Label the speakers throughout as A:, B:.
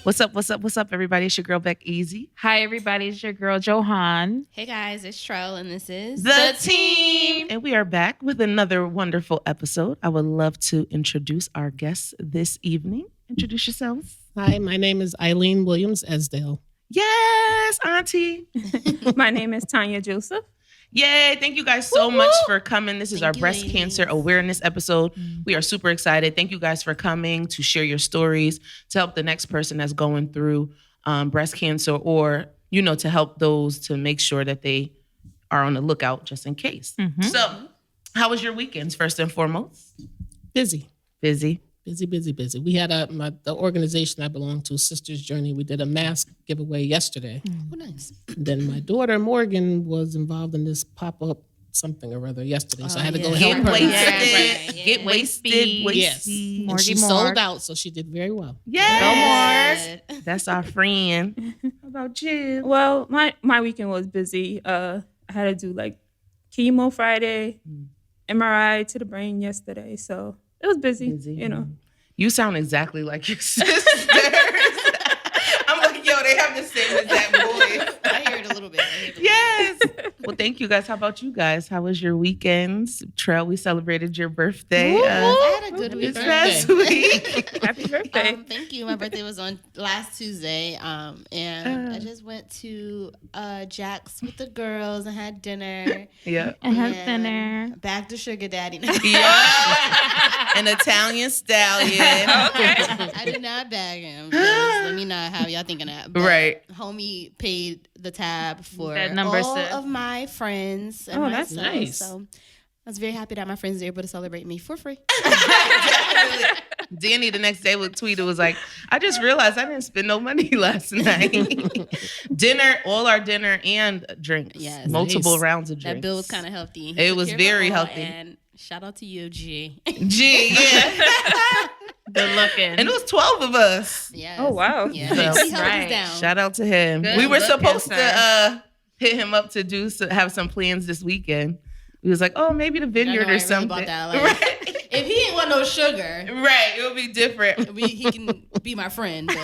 A: What's up? What's up? What's up, everybody? It's your girl, Beck Easy.
B: Hi, everybody. It's your girl, Johan.
C: Hey, guys. It's Trell, and this is...
A: The Team. And we are back with another wonderful episode. I would love to introduce our guests this evening. Introduce yourselves.
D: Hi, my name is Eileen Williams Esdale.
A: Yes, Auntie.
E: My name is Tanya Joseph.
A: Yay. Thank you guys so much for coming. This is our breast
C: ladies.
A: cancer awareness episode. We are super excited. Thank you guys for coming to share your stories, to help the next person that's going through breast cancer, or, you know, to help those to make sure that they are on the lookout just in case. So how was your weekends, first and foremost?
D: Busy.
A: Busy.
D: We had the organization I belong to, Sisters Journey. We did a mask giveaway yesterday.
C: Oh, nice.
D: Then my daughter Morgan was involved in this pop-up something or other yesterday, so I had to go
A: Get
D: help her.
A: wasted.
C: Right.
A: Get wasted.
D: Yes,
A: Wasted.
D: and she sold out, so she did very well.
A: Yes. That's our friend. How about you?
E: Well, my weekend was busy. I had to do like chemo Friday, MRI to the brain yesterday, so it was busy. You know.
A: You sound exactly like your sisters. I'm like, yo, they have the same exact voice.
C: I hear it a little bit.
A: Yes. Well, thank you guys. How about you guys? How was your weekends? Trell, we celebrated your birthday
C: I had a good week.
A: this past week.
E: Happy birthday.
C: Thank you. My birthday was on last Tuesday, and I just went to Jack's with the girls and had dinner.
A: Yeah.
B: And have dinner.
C: Back to Sugar Daddy.
A: Yeah. An Italian stallion.
C: I did not bag him. Let me not have y'all thinking that. But
A: Right.
C: Homie paid the tab for
B: That number
C: all
B: said.
C: of my friends. And
E: Oh, that's
C: myself.
D: nice.
C: So I was very happy that my friends were able to celebrate me for free.
A: Danny the next day would tweet, it was like, I just realized I didn't spend no money last night. Dinner, all our dinner and drinks.
C: Yes.
A: Multiple
D: Nice.
A: rounds of drinks.
C: That bill was kind of healthy.
A: It was
C: Took care of
A: very
C: it all,
A: healthy.
C: And shout out to you, G.
A: Gee, yeah.
B: Good looking.
A: And it was 12 of us.
C: Yes.
E: Oh, wow.
C: Yeah.
A: So-
C: He held
B: Right.
C: us down.
A: Shout out to him.
B: Good
A: We were
B: looking,
A: supposed
B: sir.
A: to hit him up to have some plans this weekend. He was like, oh, maybe the
C: I know,
A: vineyard
C: I
A: or
C: really
A: something.
C: bought that, like,
A: Right.
C: If he ain't want no sugar,
A: Right. It would be different.
C: he can be my friend. But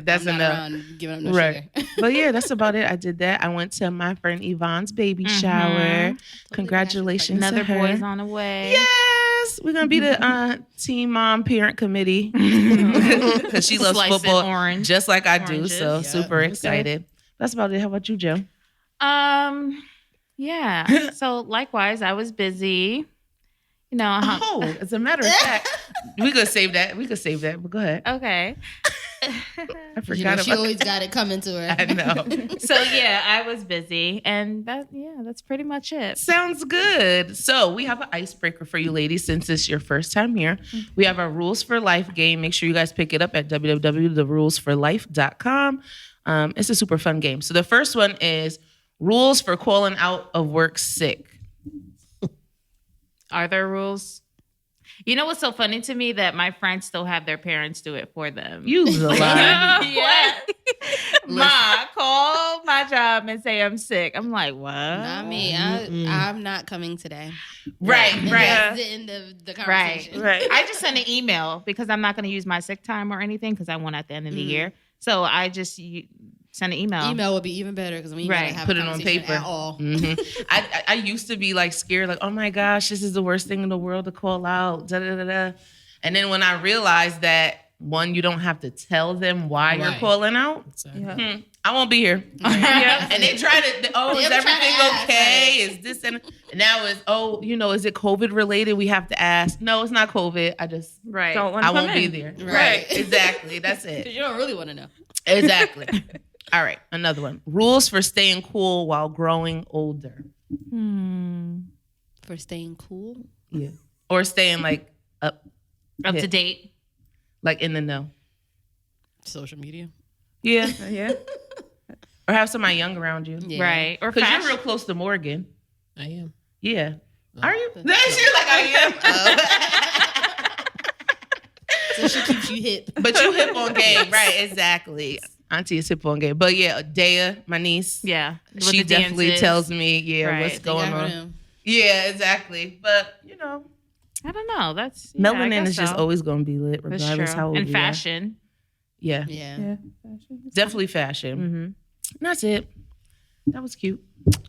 A: That's
C: I'm not
A: enough.
C: around giving him no
A: Right.
C: sugar.
A: But yeah, that's about it. I did that. I went to my friend Yvonne's baby shower. Congratulations
B: Another
A: to her.
B: boy's on the way.
A: Yes, we're gonna be the team mom parent committee because she loves
B: Slicing
A: football
B: orange.
A: just like I do.
B: Oranges.
A: So
C: Yeah.
A: super
D: Okay.
A: excited. That's about it. How about you, Joe?
B: Yeah. So likewise, I was busy. You know.
A: Oh, as a matter of fact, we could save that. But go ahead.
B: Okay.
A: I forgot
C: You know, she
A: about.
C: always got it coming to her.
A: I know.
B: So yeah, I was busy, and that's pretty much it.
A: Sounds good. So we have an icebreaker for you ladies since it's your first time here. We have our Rules for Life game. Make sure you guys pick it up at www.therulesforlife.com. It's a super fun game. So the first one is rules for calling out of work sick.
B: Are there rules? You know what's so funny to me that my friends still have their parents do it for them.
A: You lie.
B: Yeah. Ma, call my job and say I'm sick. I'm like, what?
C: Not me. I'm not coming today.
A: Right,
C: And
A: right.
C: That's the end of the conversation.
E: Right.
B: I just send an email because I'm not going to use my sick time or anything because I want at the end of the year. So I just send an email.
C: Email would be even better because we
B: Right.
C: gotta have
A: Put
C: a
A: it on
C: conversation
A: paper.
C: at all.
A: I used to be like scared, like, oh my gosh, this is the worst thing in the world to call out. Da, da, da, da. And then when I realized that, one, you don't have to tell them why you're
D: Right.
A: calling out.
D: Exactly.
A: I won't be here.
E: Yeah.
A: And they try to, is
C: They ever try to
A: everything
C: ask,
A: okay?
C: right?
A: Is this, and now it's, is it COVID related? We have to ask. No, it's not COVID. I just,
B: Right.
E: Don't want
A: I
E: to
A: won't
E: come
A: be
E: in.
A: there.
C: Right.
A: Exactly. That's it.
C: You don't really want to know.
A: Exactly. All right. Another one. Rules for staying cool while growing older.
C: For staying cool.
A: Yeah. Or staying like up
B: Up
A: Yeah.
B: to date.
A: like in the know.
C: Social media.
A: Yeah.
E: Yeah.
A: Or have somebsomebody young around you.
C: Yeah.
B: Right. Or
A: Because
B: fashion.
A: you're real close to Morgan.
D: I am.
A: Yeah. Are you?
C: but-
A: That's you like I am.
C: So she keeps you hip.
A: But you hip on game. Right, exactly. Auntie is hip on game. But yeah, Dea, my niece,
B: Yeah. With
A: she
B: the
A: definitely
B: dances.
A: tells me,
B: Right.
A: what's
C: They
A: going
C: got
A: on.
C: him.
A: Yeah, exactly. But, you know,
B: I don't know. That's yeah, I
A: melanin
B: guess
A: is just
B: so.
A: always going to be lit
B: That's
A: regardless
B: true.
A: how old
B: And
A: you
B: fashion.
A: Yeah,
C: Yeah.
E: Yeah. Fashion.
A: definitely fashion.
B: Mm-hmm.
A: That's it. That was cute.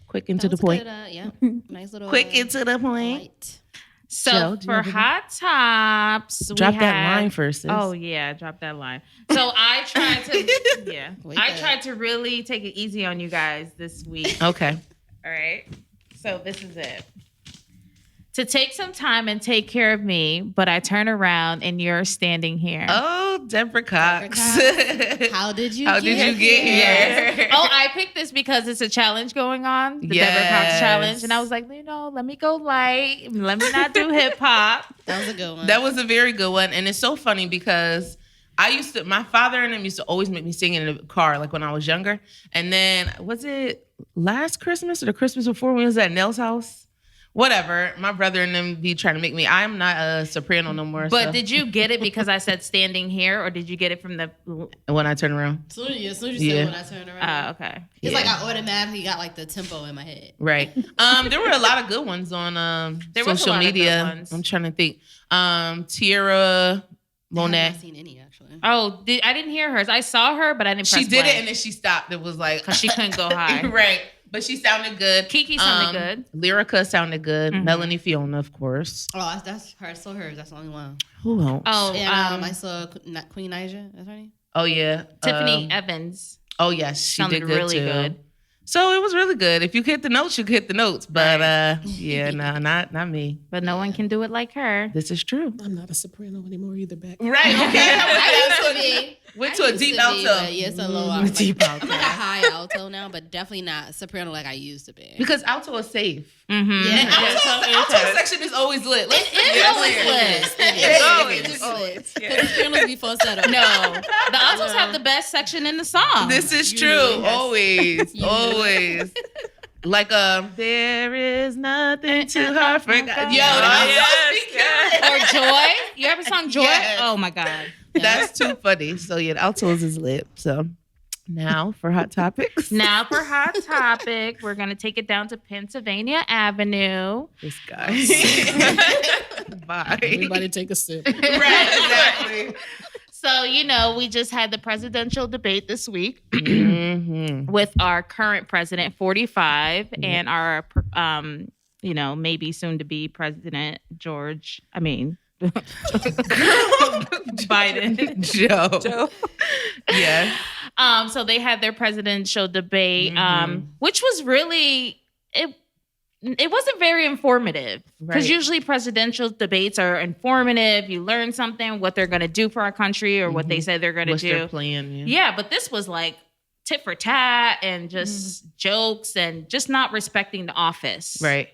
A: Quick and to
C: That
A: the
C: was a
A: point.
C: good, yeah. Nice little.
A: Quick and to the point.
C: light.
B: So
A: Joe, do you
B: for
A: have any-
B: hot tops,
A: Drop
B: we
A: that
B: had-
A: line first. Sis.
B: Oh yeah, drop that line. So I tried to,
C: Wake
B: I
C: up.
B: tried to really take it easy on you guys this week.
A: Okay.
B: All right. So this is it. To take some time and take care of me, but I turn around and you're standing here.
A: Oh, Deborah Cox.
C: How did you?
A: How did you get here?
B: Oh, I picked this because it's a challenge going on, the Deborah Cox
A: Yes.
B: challenge, and I was like, let me go light, let me not do hip hop.
C: That was a good one.
A: That was a very good one. And it's so funny because my father and them used to always make me sing in the car, like when I was younger. And then, was it last Christmas or the Christmas before when we was at Nell's house? Whatever. My brother and them be trying to make me. I'm not a soprano no more.
B: But
A: so.
B: did you get it because I said standing here, or did you get it from the?
A: When I turn around.
C: As soon as you said when I turned around.
B: Okay.
C: It's
A: Yeah.
C: like I automatically got like the tempo in my head.
A: Right. There were a lot of good ones on
B: There was a
A: social
B: lot of good
A: media.
B: ones.
A: I'm trying to think. Tierra
C: I have
A: Monet.
C: not seen any actually.
B: Oh, I didn't hear hers. I saw her, but I didn't.
A: She
B: press
A: did
B: play
A: it and then she stopped. It was like
B: because she couldn't go high.
A: right. But she sounded good.
B: Kiki sounded good.
A: Lyrica sounded good.
B: Mhm.
A: Melanie Fiona, of course.
C: Oh, that's her. I saw hers. That's the only one.
A: Who else?
B: Oh,
C: And I saw Queen Naija. That's her name.
A: Oh yeah.
B: Tiffany Evans
A: Oh yes, she
B: sounded
A: did good
B: really
A: too.
B: good.
A: So it was really good. If you hit the notes, you could hit the notes. But yeah, no, not me.
B: But no one can do it like her.
A: This is true.
D: I'm not a soprano anymore either. Back.
A: Right. Okay.
C: I used to be.
A: Went
C: I
A: to a
C: used
A: deep
C: to be,
A: alto.
C: but yeah, it's a low alto.
A: Deep
C: Like,
A: alto.
C: I'm like a high alto now, but definitely not soprano like I used to be.
A: Because alto is safe.
B: Mm-hmm.
C: Yeah.
A: The alto section is always lit. It
B: is always lit.
C: It is
E: always.
C: lit.
E: Yeah.
C: Sopranos be falsetto.
B: No, the altos have the best section in the song.
A: This is true.
C: Usually, yes.
A: Always. Always. Like there is nothing too hard for God. Yo,
B: Or Joy. You ever sung Joy?
A: Yes.
B: Oh my God.
A: that's too funny. So yeah, the altos is lit. So now for hot topics.
B: Now for hot topic, we're gonna take it down to Pennsylvania Avenue.
A: This guy. Bye.
D: Everybody take a sip.
A: Right, exactly.
B: So, we just had the presidential debate this week
A: Mhm.
B: with our current president, 45, and our, maybe soon to be president, Biden.
A: Joe. Yeah.
B: So they had their presidential debate,
A: Mhm.
B: which was really, it wasn't very informative because
A: Right.
B: usually presidential debates are informative. You learn something, what they're going to do for our country or what they say they're going to
A: What's
B: do.
A: their plan? Yeah.
B: Yeah, but this was like tit for tat and just jokes and just not respecting the office.
A: Right.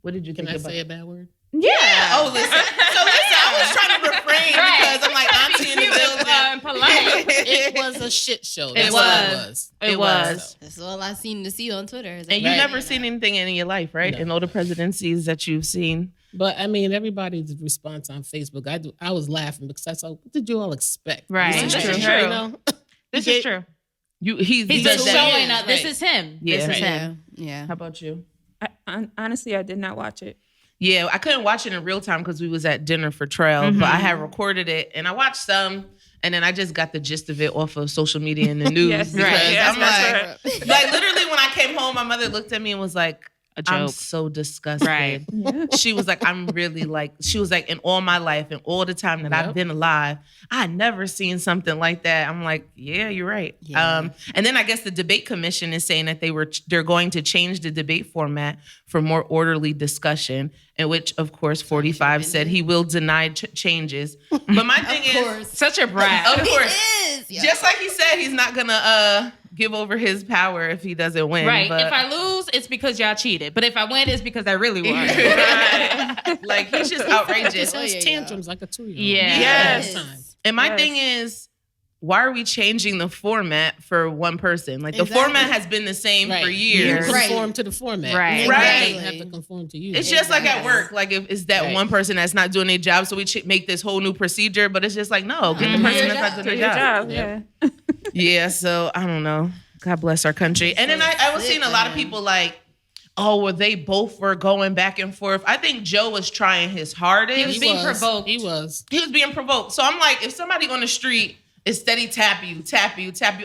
A: What did you
D: Can
A: think
D: I
A: about
D: say a bad word?
B: Yeah.
A: Oh, listen. I was trying to refrain
B: Right.
A: because I'm like auntie in the building.
B: Polite.
D: It was a shit show. That's
B: It
D: what
B: was. It was.
C: That's all I seem to see on Twitter.
A: And you
D: Right.
A: never seen anything in your life, right?
D: No.
A: In all the presidencies that you've seen.
D: But I mean, everybody's response on Facebook. I was laughing because I saw, what did you all expect?
B: Right.
D: This is
B: This
D: true.
B: is true.
D: You know?
B: This
D: He
B: is
D: gave-
B: true.
A: He's
B: He's
A: does
B: just
A: that.
B: showing up. This
D: Right.
B: is him.
A: Yeah.
B: This is
A: Right.
B: him.
C: Yeah.
A: How about you?
E: Honestly, I did not watch it.
A: Yeah, I couldn't watch it in real time because we was at dinner for Trail, but I had recorded it and I watched some, and then I just got the gist of it off of social media and the news.
E: Yes,
A: because
B: right.
E: Yes,
A: I'm
E: that's
A: like, like literally when I came home, my mother looked at me and was like,
B: A
A: I'm
B: joke.
A: so disgusted.
B: Right.
E: Yeah.
A: She was like, she was like, in all my life and all the time that I've
D: Yep.
A: been alive, I had never seen something like that. I'm like, yeah, you're right.
C: Yeah.
A: And then I guess the debate commission is saying that they're going to change the debate format for more orderly discussion, in which, of course, 45 said he will deny changes. But my thing
C: Of
A: is,
C: course.
B: Such a brat.
A: of course,
C: It is. Yeah.
A: just like he said, he's not gonna give over his power if he doesn't win.
B: Right.
A: But,
B: If I lose, it's because y'all cheated. But if I win, it's because I really won.
A: like he's just outrageous.
C: Oh,
D: It's
C: yeah,
D: tantrums like a 2-year-old.
B: Yeah.
A: Yes.
C: Yes.
A: And my
E: Yes.
A: thing is, why are we changing the format for one person? Like the
C: Exactly.
A: format has been the same
D: Right.
A: for
D: You
A: years.
C: Right.
D: conform to the format.
B: Right.
D: You
A: Right.
D: don't have to conform to you.
A: It's just like at
C: Exactly.
A: work. Like if it's that
D: Right.
A: one person that's not doing their job, so we make this whole new procedure. But it's just like, no, get the
B: Mhm.
A: person
C: Do
A: that's
C: your
A: not
E: Do
A: doing
E: your
A: their job.
E: job.
D: Yep.
E: Yeah.
A: Yeah, so I don't know. God bless our country. And then I was seeing a lot of people like, oh, well, they both were going back and forth. I think Joe was trying his hardest.
B: He was being provoked.
D: He was.
A: He was being provoked. So I'm like, if somebody on the street It's steady tap you.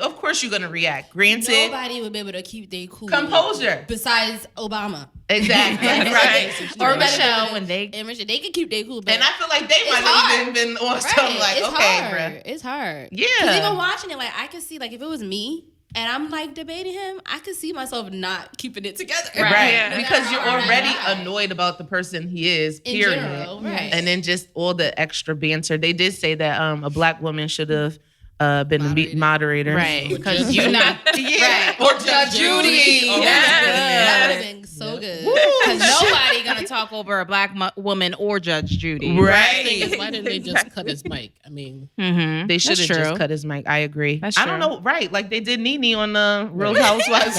A: Of course you're gonna react. Granted,
C: Nobody would be able to keep their cool.
A: composure.
C: Besides Obama.
A: Exactly. Right.
B: Or Michelle when they
C: And Michelle, they can keep their cool. But
A: And I feel like they might
C: hard.
A: have even been on
C: right,
A: some like,
C: it's
A: okay,
C: hard.
A: bruh.
C: It's hard.
A: Yeah.
C: 'Cause even watching it, like I could see, like if it was me and I'm like debating him, I could see myself not keeping it together.
A: Right.
E: Yeah.
A: Because you're already
C: Right.
A: annoyed about the person he is,
C: In
A: period.
C: general, right.
A: And then just all the extra banter. They did say that a black woman should have been the moderator.
B: right because you're not
A: Yeah.
B: right.
A: Or Judge Judy. Oh,
C: That would have been so good.
B: Because nobody gonna talk over a black woman or Judge Judy.
A: Right.
D: Thing is, why didn't they just cut his mic? I mean,
B: Mm-hmm.
A: They should have
B: That's
A: just
B: true.
A: cut his mic. I agree.
B: That's
A: I don't
B: true.
A: know. Right. Like they did Nene on the Real Housewives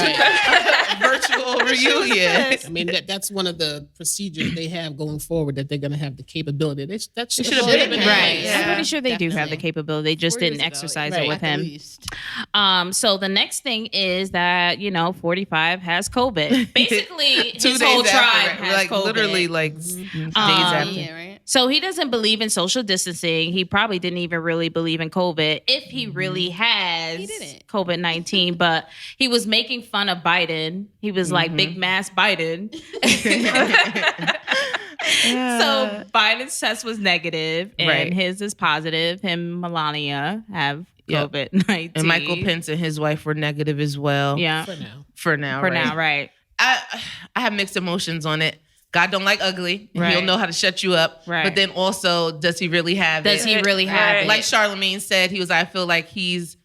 A: virtual reunion.
D: I mean that's one of the procedures they have going forward that they're going to have the capability. That should
A: should have
D: have
A: been
D: been
B: Right.
A: Yeah.
B: I'm pretty sure they do have the
C: Definitely.
B: capability. They just
C: 4
B: didn't
C: years ago,
B: exercise
D: right.
B: it with
C: At the
B: him.
C: least.
B: So the next thing is that, 45 has COVID. Basically,
A: 2
B: his
A: days
B: whole
A: after,
B: tribe
A: right?
B: has
A: Like
B: COVID.
A: literally like days after.
C: Yeah, right.
B: So he doesn't believe in social distancing. He probably didn't even really believe in COVID if he really has
C: He didn't.
B: COVID-19, but he was making fun of Biden. He was like, big mass Biden. So Biden's test was negative and
A: Right.
B: his is positive. Him and Melania have
A: Yep.
B: COVID-19.
A: And Michael Pence and his wife were negative as well.
B: Yeah.
D: for now.
A: For now.
B: For
A: right?
B: now, right.
A: I have mixed emotions on it. God don't like ugly. And
B: Right.
A: He'll know how to shut you up.
B: Right.
A: But then also, does he really have
B: Does
A: it?
B: he really have
E: Right.
B: it?
A: Like Charlemagne said, he was, I feel like he's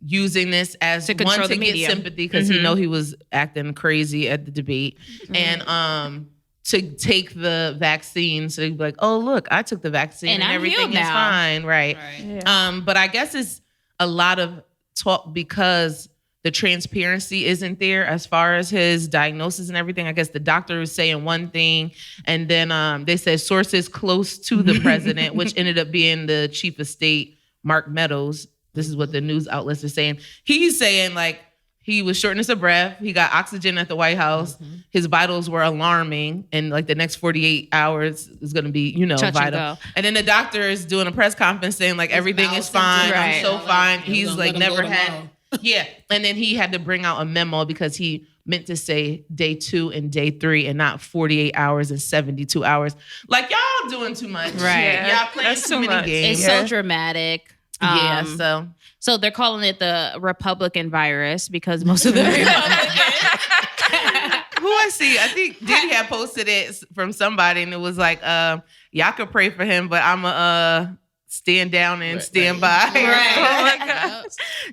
A: using this
B: To control
A: one to
B: the
A: get
B: media.
A: sympathy because he
B: Mhm.
A: know he was acting crazy at the debate. And to take the vaccine. So they'd be like, oh, look, I took the vaccine
B: And
A: and,
B: I'm
A: everything
B: healed
A: is
B: now.
A: fine. Right.
E: Yeah.
A: But I guess it's a lot of talk because the transparency isn't there as far as his diagnosis and everything. I guess the doctor was saying one thing, and then they said sources close to the president, which ended up being the chief of state, Mark Meadows. This is what the news outlets are saying. He's saying like he was shortness of breath. He got oxygen at the White House. His vitals were alarming, and like the next 48 hours is going to be,
B: Touch and
A: vital.
B: go.
A: And then the doctor is doing a press conference saying like everything is fine.
B: Right.
A: I'm so fine.
D: We're
A: He's
D: gonna
A: like
D: let him go
A: never had.
D: tomorrow.
A: Yeah. And then he had to bring out a memo because he meant to say day 2 and day 3 and not 48 hours and 72 hours. Like y'all doing too much.
B: Right.
E: Yeah,
A: Y'all playing
E: that's
A: too
E: too
A: many
E: much.
A: games.
B: It's so dramatic.
A: Yeah. So
B: So they're calling it the Republican virus because most of the Republicans.
A: who I see, I think Diddy had posted it from somebody and it was like, y'all could pray for him, but I'm stand down and
D: Right,
A: stand
D: right.
A: by.
B: Right.
A: Oh my God.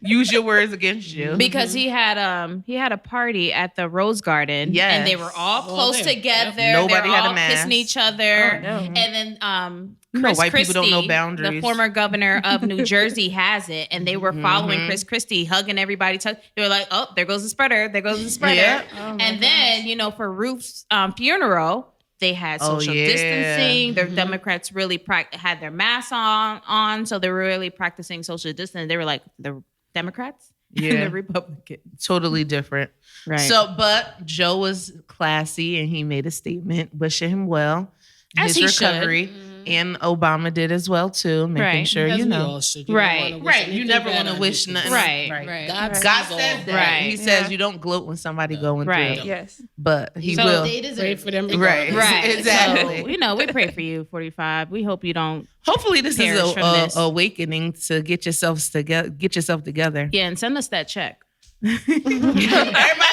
A: Use your words against you.
B: Because he had a party at the Rose Garden,
A: Yes.
B: and they were all
D: Well,
B: close
D: there.
B: together.
A: Yep. Nobody
B: they were
A: had a
B: all
A: mask.
B: kissing each other,
E: Oh, no.
B: and then
A: You know,
B: Chris
A: white
B: Christie,
A: people don't know boundaries.
B: the former governor of New Jersey, has it, and they were following
A: Mhm.
B: Chris Christie, hugging everybody. They were like, "Oh, there goes the spreader! There goes the spreader!"
A: Yeah.
E: Oh my
B: And then for Ruth's funeral, they had
A: Oh,
B: social
A: yeah.
B: distancing. The Democrats really had their masks on, so they were really practicing social distancing. They were like the Democrats and
A: Yeah.
B: the Republicans,
A: Totally different.
B: right?
A: So, but Joe was classy and he made a statement wishing him well. in
B: As
A: his
B: he should.
A: recovery. And Obama did as well too, making
B: Right.
A: sure
D: As
A: you
D: we
A: know.
D: all should. You
B: Right.
D: don't wanna wish
A: Right. You
D: anything
A: never
D: bad
A: want to
D: on
A: wish
D: people.
A: nothing.
B: Right.
C: Right.
D: God,
A: God
D: sees all.
A: says that.
B: Right.
A: He says
E: Yeah.
A: you don't gloat when somebody going
B: Right.
A: through.
E: Yes.
A: But he
B: So
A: will.
C: They deserve
D: Pray
C: it.
D: for them.
A: Right.
D: regardless.
B: Right.
A: Exactly.
B: So, we pray for you, 45. We hope you don't.
A: Hopefully this is
B: perish from
A: a
B: this.
A: awakening to get yourself together.
B: Yeah, and send us that check.
A: Everybody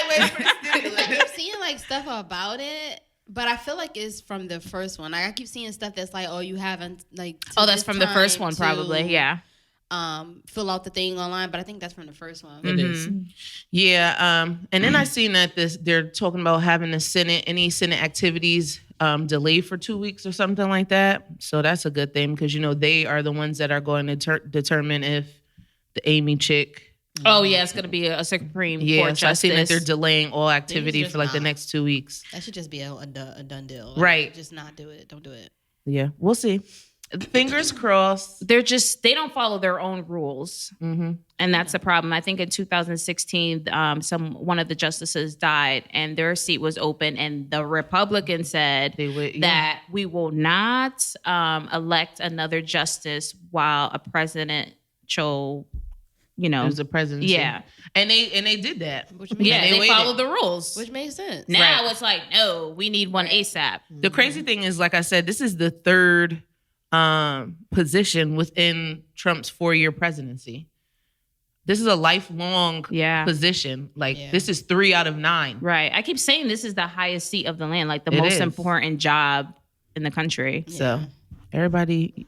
A: wait for the
C: I
A: stimulus.
C: keep seeing like stuff about it, but I feel like it's from the first one. Like I keep seeing stuff that's like, oh, you haven't like. to
B: Oh, that's
C: this
B: from the first
C: time
B: one,
C: to,
B: probably. Yeah.
C: Fill out the thing online, but I think that's from the first one.
D: It is.
A: Yeah, and then I seen that they're talking about having any Senate activities delayed for 2 weeks or something like that. So that's a good thing because they are the ones that are going to determine if the Amy chick.
B: Oh, yeah, it's going to be a Supreme
A: Yeah,
B: Court
A: so I seen that
B: justice.
A: they're delaying all activity
C: just
A: for like the
C: not.
A: next 2 weeks.
C: That should just be a done deal. Like,
A: Right.
C: Just not do it. Don't do it.
A: Yeah, we'll see. Fingers crossed.
B: They don't follow their own rules.
A: Mm-hmm.
B: And that's the problem. I think in 2016, one of the justices died and their seat was open. And the Republicans said
A: They would, yeah.
B: that we will not elect another justice while a presidential you know.
A: It was a presidency.
B: Yeah.
A: And they did that.
B: Yeah,
A: And
B: they
A: waited.
B: followed the rules.
C: Which made sense.
B: Now
A: Right.
B: it's like, no, we need one ASAP.
A: The crazy thing is, like I said, this is the third position within Trump's 4-year presidency. This is a lifelong position. Like this is 3 out of 9.
B: Right. I keep saying this is the highest seat of the land, like the
A: It
B: most
A: is.
B: important job in the country.
A: So everybody,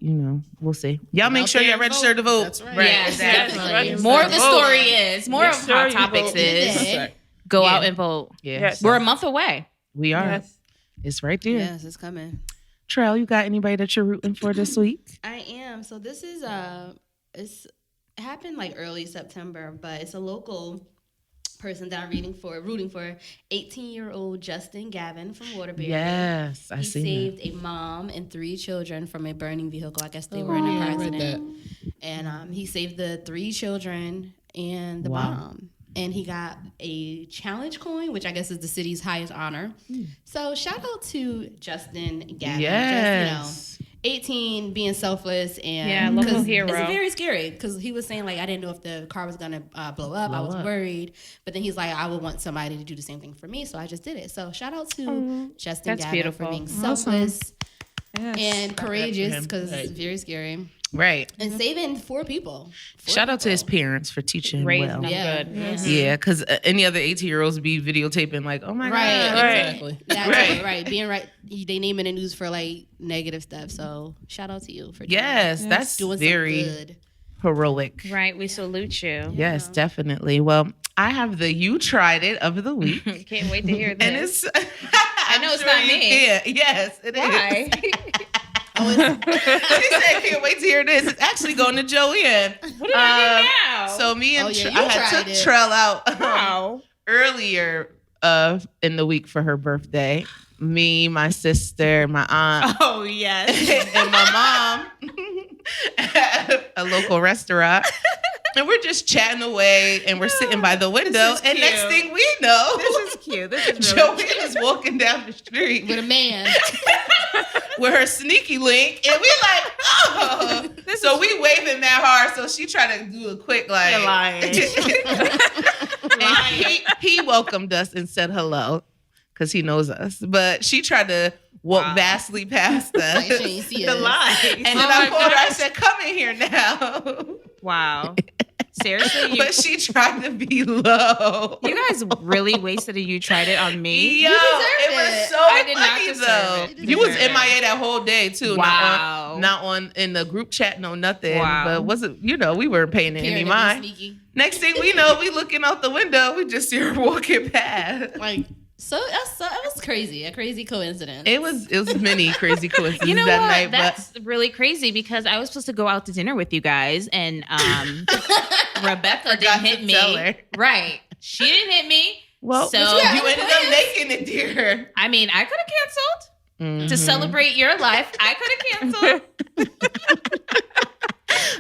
A: we'll see. Y'all make
D: Out
A: sure
D: there
A: y'all
D: and
A: register to vote.
D: That's right.
B: Yes,
C: definitely.
B: More of the story is, more of
E: Make sure
B: Hot
E: you
B: Topics
E: vote.
B: is,
C: Today.
D: right.
B: go
A: Yeah.
B: out and vote.
A: Yeah.
E: Yes.
B: We're a month away.
A: We are.
E: Yes.
A: It's right there.
C: Yes, it's coming.
A: Trell, you got anybody that you're rooting for this week?
C: I am. So this is it happened like early September, but it's a local person that I'm rooting for 18-year-old Justin Gavin from Waterbury.
A: Yes, I
C: He
A: see
C: saved a mom and 3 children from a burning vehicle. I guess they were in a
D: yeah,
C: car
D: I read
C: accident. And he saved the 3 children and the
A: Wow.
C: mom. And he got a challenge coin, which I guess is the city's highest honor. So shout out to Justin Gavin.
A: Yes.
C: Just, 18, being selfless, and
B: Yeah, local
C: 'cause
B: hero.
C: It's very scary because he was saying like I didn't know if the car was gonna blow up. I was worried, but then he's like I would want somebody to do the same thing for me, so I just did it. So shout out to Justin
B: That's
C: Gavin
B: beautiful.
C: for being
E: Awesome.
C: selfless
E: Yes.
C: and courageous
A: him.
C: because
D: Right.
C: it's very scary
A: Right.
C: and saving 4 people. 4
A: Shout out to his
C: people.
A: parents for teaching him
B: Raising
A: well.
B: them
C: Yeah.
B: good.
C: Yeah.
A: Yeah, because any other 18-year-olds be videotaping like, oh my
C: Right,
A: God.
E: Right.
D: Exactly.
C: That's
A: Right.
C: right. Being right, they name in the news for like negative stuff. So shout out to you for doing
A: Yes,
C: that.
A: that's
C: Doing
A: very
C: some good.
A: heroic.
B: Right. We salute you.
A: Yes, definitely. Well, I have the You Tried It of the week.
B: Can't wait to hear this.
A: And it's
B: I know it's not me.
A: Yeah, yes, it is.
B: Why?
A: She said, can't wait to hear this. It's actually going to Joanne.
B: What did I do now?
A: So me and
C: Oh, yeah,
A: I
C: you
A: had
C: tried
A: took
C: it.
A: Trell out
B: Wow.
A: earlier in the week for her birthday. Me, my sister, my aunt,
B: Oh yes.
A: and my mom at a local restaurant. And we're just chatting away and we're sitting by the window.
B: is
A: And next
B: cute.
A: thing we know,
B: This is cute. This is really
A: Joanne is walking down the street
C: With a man.
A: with her sneaky link. And we like, oh. So we waving that hard. So she tried to do a quick like.
B: You're lying.
A: And he welcomed us and said hello because he knows us. But she tried to walk vastly past us.
C: Like, she ain't see
B: the
C: us.
B: lies.
A: And then I told her, I said, come in here now.
B: Wow. Seriously,
A: But she tried to be low.
B: you guys really wasted it. You tried it on me.
A: Yo, it was
C: it.
A: so
B: I did not
A: funny
B: deserve
A: though.
B: it.
A: You was
B: deserve it.
A: MIA that whole day too.
B: Wow.
A: Not on in the group chat, no nothing.
B: Wow.
A: But wasn't we weren't paying it any
C: Appearing to be
A: mind.
C: sneaky.
A: Next thing we know, we looking out the window, we just see her walking past.
C: Like it was crazy. A crazy coincidence.
A: It was many crazy coincidences
B: You know
A: that
B: what?
A: night,
B: That's really crazy because I was supposed to go out to dinner with you guys, and Rebecca
A: Forgot
B: didn't hit
A: to
B: me.
A: tell her.
B: Right? She didn't hit me.
A: well,
B: So-
A: you ended up making it, dear.
B: I mean, I could have canceled
A: Mm-hmm.
B: to celebrate your life. I could have canceled.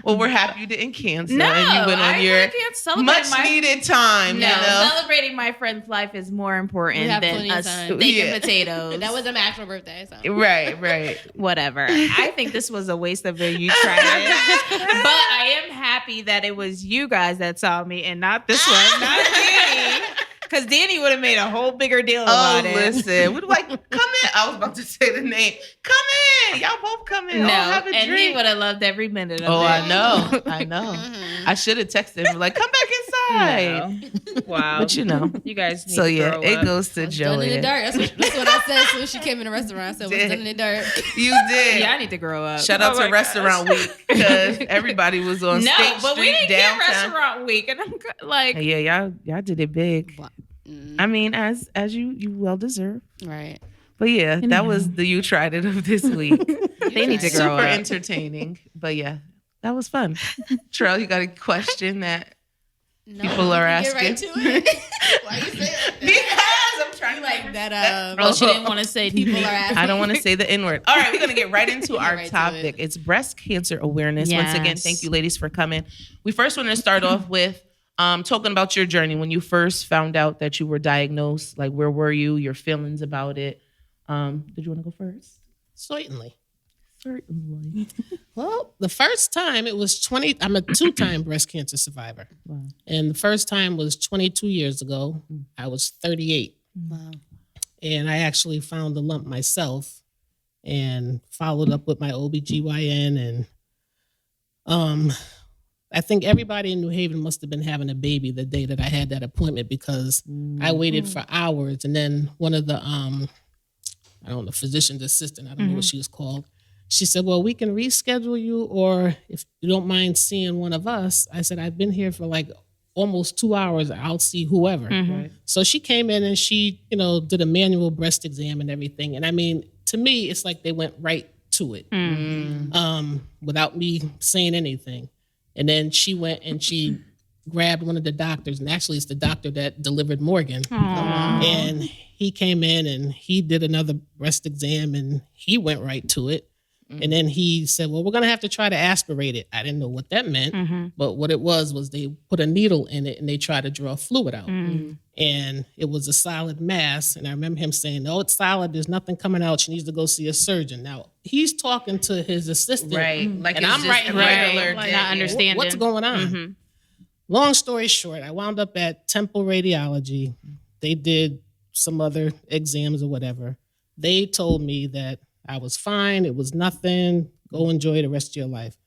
A: Well, we're happy you didn't cancel,
B: No,
A: and you went on
B: I
A: your
B: can't celebrate
A: much
B: my.
A: needed time.
B: No,
A: You know,
B: celebrating my friend's life is more
C: We
B: important
C: have
B: than
C: plenty of
B: us
C: time.
B: steak
A: Yeah.
B: and potatoes.
C: That wasn't my actual birthday. So.
A: right.
B: Whatever. I think this was a waste of a you trying it. But I am happy that it was you guys that saw me and not this one, not Danny. Because Danny would have made a whole bigger deal
A: Oh,
B: about it.
A: listen, we're like, come in. I was about to say the name. Come in, y'all both come in.
B: No,
A: Oh, have a
B: and he
A: drink.
B: would have loved every minute of
A: Oh,
B: it.
A: I know.
C: Mhm.
A: I should have texted him like, come back inside.
B: No. Wow.
A: But you know.
B: You guys need
A: So
B: to
A: yeah,
B: grow
A: it
B: up.
A: goes to
C: What's done in the
A: Joanne.
C: dark. That's what I said as soon as she came in the restaurant. I said, what's done in the dark?
A: You did.
B: Yeah, I need to grow up.
A: Shout out
B: Oh
A: to
B: my
A: Restaurant
B: gosh.
A: Week because everybody was on
B: No,
A: State
B: but we
A: Street
B: didn't get
A: downtown.
B: restaurant week, and I'm like,
A: Yeah, y'all did it big. I mean, as you well deserve.
C: Right.
A: But yeah, that was the You Tried It of this week.
B: they need to grow
A: Super
B: up.
A: entertaining. But yeah, that was fun. Trell, you got a question that
C: No,
A: people are
C: we can
A: asking?
C: Get right to it. Why you say that?
A: because I'm trying to
C: Like that.
B: Oh, she didn't want to say
C: People are asking.
A: I don't want to say the N word. All right, we're going to get right into our
C: right to
A: topic.
C: it.
A: It's breast cancer awareness. Once again,
B: Yes.
A: thank you, ladies, for coming. We first want to start off with talking about your journey when you first found out that you were diagnosed. Like, where were you? Your feelings about it. Did you want to go first?
D: Certainly.
A: Certainly.
D: Well, the first time it was 20. I'm a 2-time breast cancer survivor.
A: Wow.
D: And the first time was 22 years ago. I was 38.
C: Wow.
D: And I actually found the lump myself and followed up with my OBGYN. And I think everybody in New Haven must have been having a baby the day that I had that appointment, because I waited for hours. And then one of the, I don't know, physician's assistant, I don't know what she was called. She said, well, we can reschedule you, or if you don't mind seeing one of us. I said, I've been here for like almost 2 hours. I'll see whoever.
A: Right.
D: So she came in and she, did a manual breast exam and everything. And I mean, to me, it's like they went right to it without me saying anything. And then she went and she grabbed one of the doctors, and actually it's the doctor that delivered Morgan. And he came in and he did another breast exam and he went right to it. And then he said, well, we're going to have to try to aspirate it. I didn't know what that meant, but what it was they put a needle in it and they tried to draw fluid out. And it was a solid mass. And I remember him saying, oh, it's solid. There's nothing coming out. She needs to go see a surgeon. Now, he's talking to his assistant.
A: Right. Like
D: and
A: it's
D: I'm
A: just
D: writing
A: a regular
B: Like
A: day.
B: not understanding.
D: What's going on? Long story short, I wound up at Temple Radiology. They did some other exams or whatever. They told me that I was fine. It was nothing. Go enjoy the rest of your life.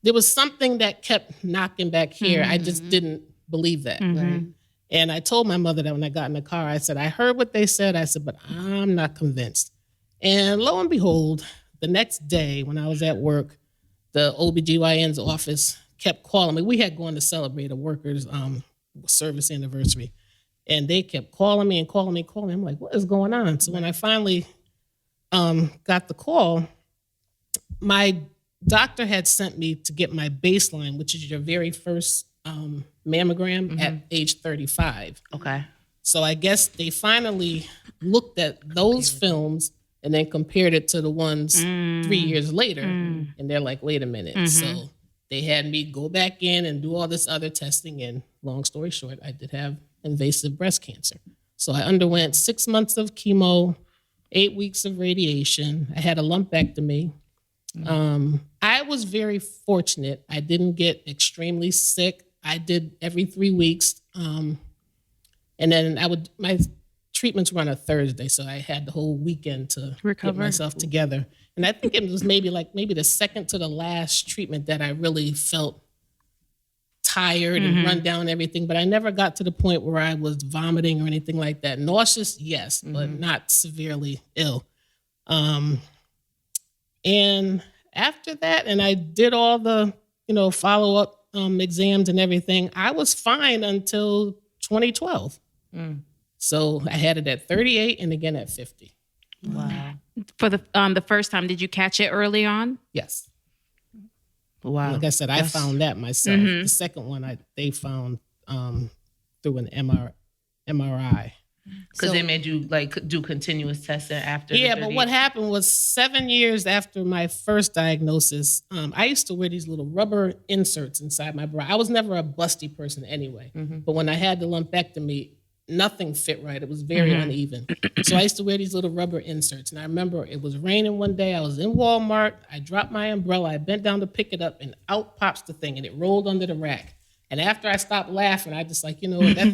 D: There was something that kept knocking back here. I just didn't believe that.
C: Right.
D: And I told my mother that when I got in the car, I said, I heard what they said. I said, but I'm not convinced. And lo and behold, the next day when I was at work, the OBGYN's office kept calling me. We had gone to celebrate a workers' service anniversary. And they kept calling me and calling me. I'm like, what is going on? So when I finally got the call, my doctor had sent me to get my baseline, which is your very first mammogram at age 35.
A: Okay.
D: So I guess they finally looked at those films and then compared it to the ones 3 years later. And they're like, wait a minute. So they had me go back in and do all this other testing. And long story short, I did have invasive breast cancer. So I underwent 6 months of chemo, 8 weeks of radiation. I had a lumpectomy. I was very fortunate. I didn't get extremely sick. I did every 3 weeks. And then my treatments were on a Thursday, so I had the whole weekend to get myself together. And I think it was maybe the second to the last treatment that I really felt tired and run down and everything, but I never got to the point where I was vomiting or anything like that. Nauseous, yes, but not severely ill. And after that, and I did all the, follow-up exams and everything, I was fine until 2012. So I had it at 38 and again at 50.
A: Wow.
B: For the first time, did you catch it early on?
D: Yes.
A: Wow.
D: Like I said, I found that myself. The second one they found through an MRI.
A: Because they made you do continuous testing after.
D: Yeah,
A: the
D: but
A: 38.
D: what happened was 7 years after my first diagnosis, I used to wear these little rubber inserts inside my bra. I was never a busty person anyway. But when I had the lumpectomy, nothing fit right. It was very uneven. So I used to wear these little rubber inserts. And I remember it was raining one day. I was in Walmart. I dropped my umbrella. I bent down to pick it up and out pops the thing and it rolled under the rack. And after I stopped laughing, I just that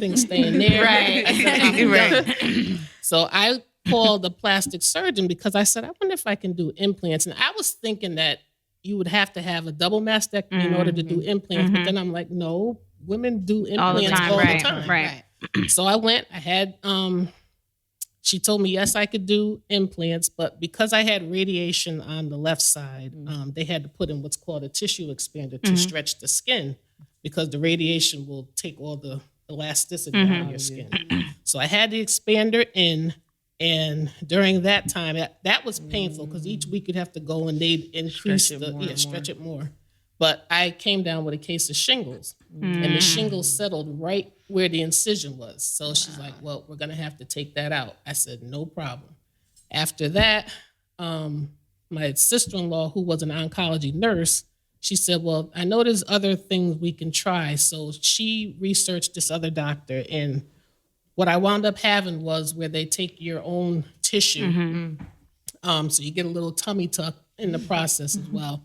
D: thing's staying there.
B: Right.
D: I said, I'm done. So I called the plastic surgeon because I said, I wonder if I can do implants. And I was thinking that you would have to have a double mastectomy in order to do implants. But then I'm like, no, women do implants all the time.
B: Right.
D: So I went, I had, she told me, yes, I could do implants, but because I had radiation on the left side, they had to put in what's called a tissue expander to stretch the skin because the radiation will take all the elasticity out of your skin. So I had the expander in, and during that time, that was painful because each week you'd have to go and they'd increase stretch it more. But I came down with a case of shingles, and the shingles settled right where the incision was. So she's like, well, we're going to have to take that out. I said, no problem. After that, my sister-in-law, who was an oncology nurse, she said, well, I know there's other things we can try. So she researched this other doctor, and what I wound up having was where they take your own tissue. So you get a little tummy tuck, in the process as well.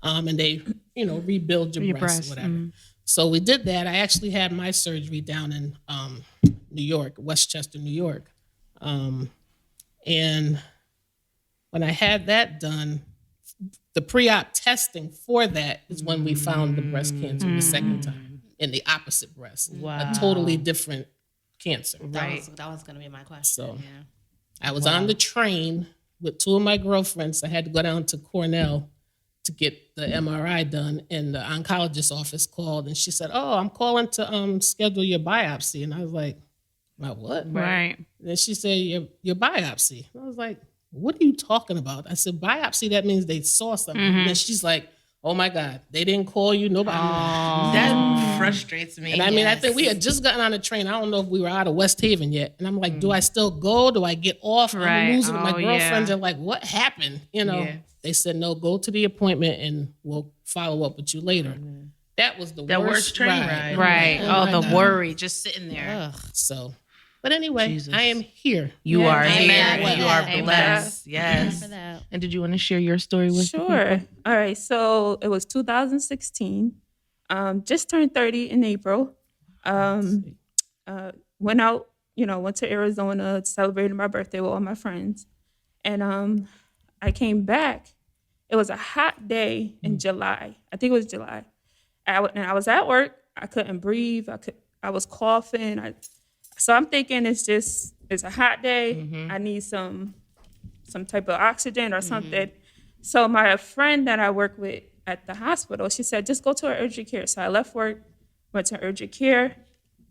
D: And they, rebuild your breasts or whatever. So we did that. I actually had my surgery down in New York, Westchester, New York. And when I had that done, the pre-op testing for that is when we found the breast cancer the second time in the opposite breast.
A: Wow.
D: A totally different cancer.
C: That was going to be my question.
D: So
C: yeah.
D: I was on the train with two of my girlfriends. I had to go down to Cornell to get the MRI done, and the oncologist office called, and she said, "Oh, I'm calling to schedule your biopsy." And I was like, "My what?"
B: Right.
D: And then she said, "Your biopsy." And I was like, "What are you talking about?" I said, "Biopsy, that means they saw something." And then she's like, "Oh my God, they didn't call you, nobody."
A: That frustrates me.
D: And I mean, I think we had just gotten on a train. I don't know if we were out of West Haven yet. And I'm like, do I still go? Do I get off?
B: Right.
D: I'm losing it. My
B: Oh,
D: girlfriends
B: yeah.
D: are like, what happened?
A: Yeah.
D: They said, no, go to the appointment and we'll follow up with you later. That was the worst
A: train
D: ride.
A: ride.
B: Right.
D: Oh,
B: Oh,
D: my
B: the
D: God.
B: worry, just sitting there.
C: Ugh.
D: So, but anyway,
A: Jesus.
D: I am here.
A: You are
C: Amen.
A: here.
C: Amen.
A: You are
C: Amen.
A: blessed.
C: Thank
A: Yes.
C: you for that.
A: And did you want to share your story with the
E: Sure.
A: people?
E: All right. So it was 2016. Just turned 30 in April. Went out, went to Arizona, celebrated my birthday with all my friends. And I came back. It was a hot day in July. I think it was July. And I was at work. I couldn't breathe. I was coughing. So I'm thinking it's a hot day. I need some type of oxygen or something. So my friend that I work with at the hospital, she said, just go to our urgent care. So I left work, went to urgent care.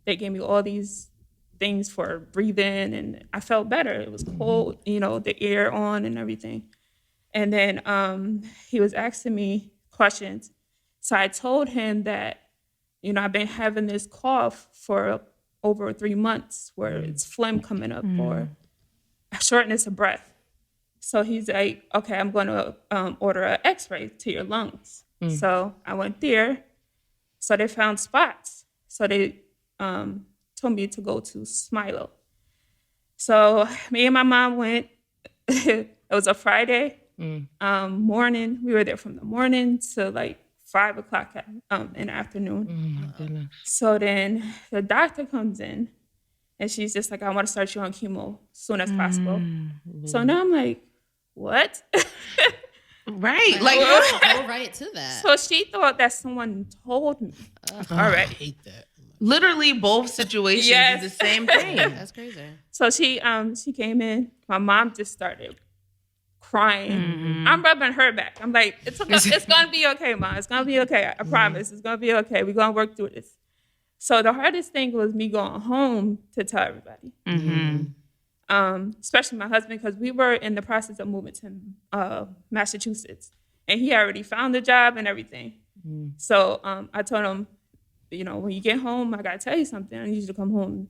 E: They gave me all these things for breathing, and I felt better. It was cold, the air on and everything. And then he was asking me questions. So I told him that, I've been having this cough for over 3 months where it's phlegm coming up or shortness of breath. So he's like, okay, I'm going to order an x-ray to your lungs. So I went there. So they found spots. So they told me to go to Smilo. So me and my mom went. It was a Friday morning. We were there from the morning to like 5 o'clock in the afternoon.
A: Oh my goodness.
E: So then the doctor comes in and she's just like, I want to start you on chemo as soon as possible. So now I'm like, what?
A: Right.
C: Like,
A: Like,
C: go right to that.
E: So she thought that someone told me. All
D: I
E: right.
D: hate that.
A: literally both situations
E: Yes.
A: is the same thing.
C: That's crazy.
E: So she came in. My mom just started crying. I'm rubbing her back. I'm like, it's gonna be okay, Mom. It's gonna be okay. I promise. It's gonna be okay. We're gonna work through this. So the hardest thing was me going home to tell everybody. Especially my husband, because we were in the process of moving to Massachusetts, and he already found a job and everything. So I told him, when you get home, I gotta tell you something. I need you to come home,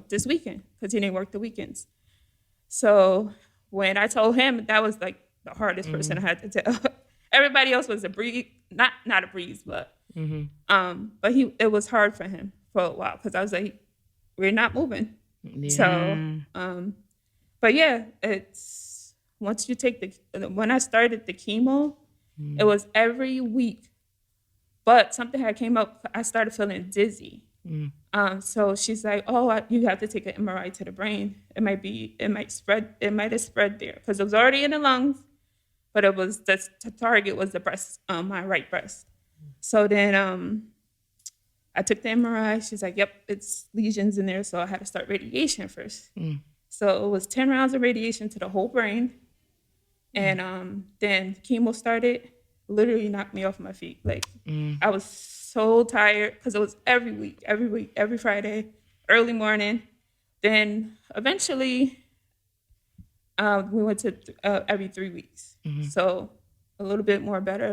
E: this weekend, because he didn't work the weekends. So when I told him, that was like the hardest person I had to tell. Everybody else was a breeze, not a breeze, but it was hard for him for a while because I was like, we're not moving.
A: Yeah.
E: So, but yeah, it's once you take when I started the chemo, it was every week. But something had came up. I started feeling dizzy. So she's like, "Oh, you have to take an MRI to the brain. It might have spread there because it was already in the lungs, but it was the target was the breast, my right breast." So then I took the MRI. She's like, "Yep, it's lesions in there." So I had to start radiation first. So it was 10 rounds of radiation to the whole brain, and then chemo started. Literally knocked me off my feet. Like I was so tired because it was every week, every Friday, early morning. Then eventually we went to every 3 weeks. So a little bit more better,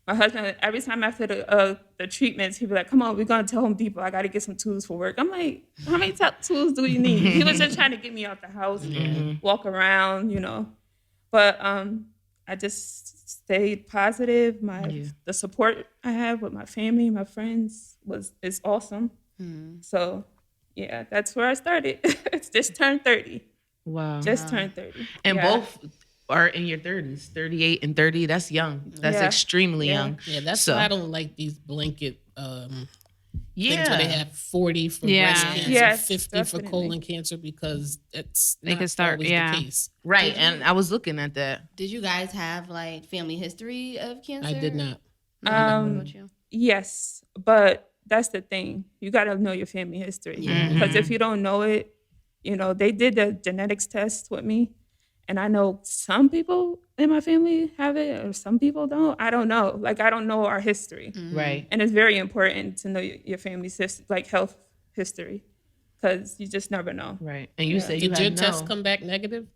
E: My husband, every time after the treatments, he'd be like, "Come on, we're going to Home Depot. I got to get some tools for work." I'm like, "How many tools do you need?" He was just trying to get me out the house, walk around, But I just stayed positive. The support I have with my family, my friends is awesome. So yeah, that's where I started. It's just turned 30.
A: Wow.
E: Just turned 30.
A: And
E: Yeah.
A: both are in your 30s, 38 and 30. That's young. That's
E: Yeah.
A: extremely
E: Yeah.
A: young.
D: Yeah, that's
A: So-
D: why I don't like these blanket things
A: Yeah.
D: where they have 40 for
B: Yeah.
D: breast cancer,
E: Yes,
D: 50
E: definitely.
D: for colon cancer, because it's
B: They
D: not
B: could start-
D: always
B: yeah.
D: the case.
A: Right. And I was looking at that.
C: Did you guys have like family history of cancer?
D: I did not.
C: No, what
E: Um,
C: about you?
E: Yes, but that's the thing. You got to know your family history.
C: Yeah.
E: Because if you don't know it, you know, they did the genetics test with me. And I know some people in my family have it or some people don't. I don't know. Like, I don't know our history.
A: Right.
E: And it's very important to know your family's like health history because you just never know.
A: Right. And you say you
D: Did your
A: had
D: test
A: no.
D: come back negative?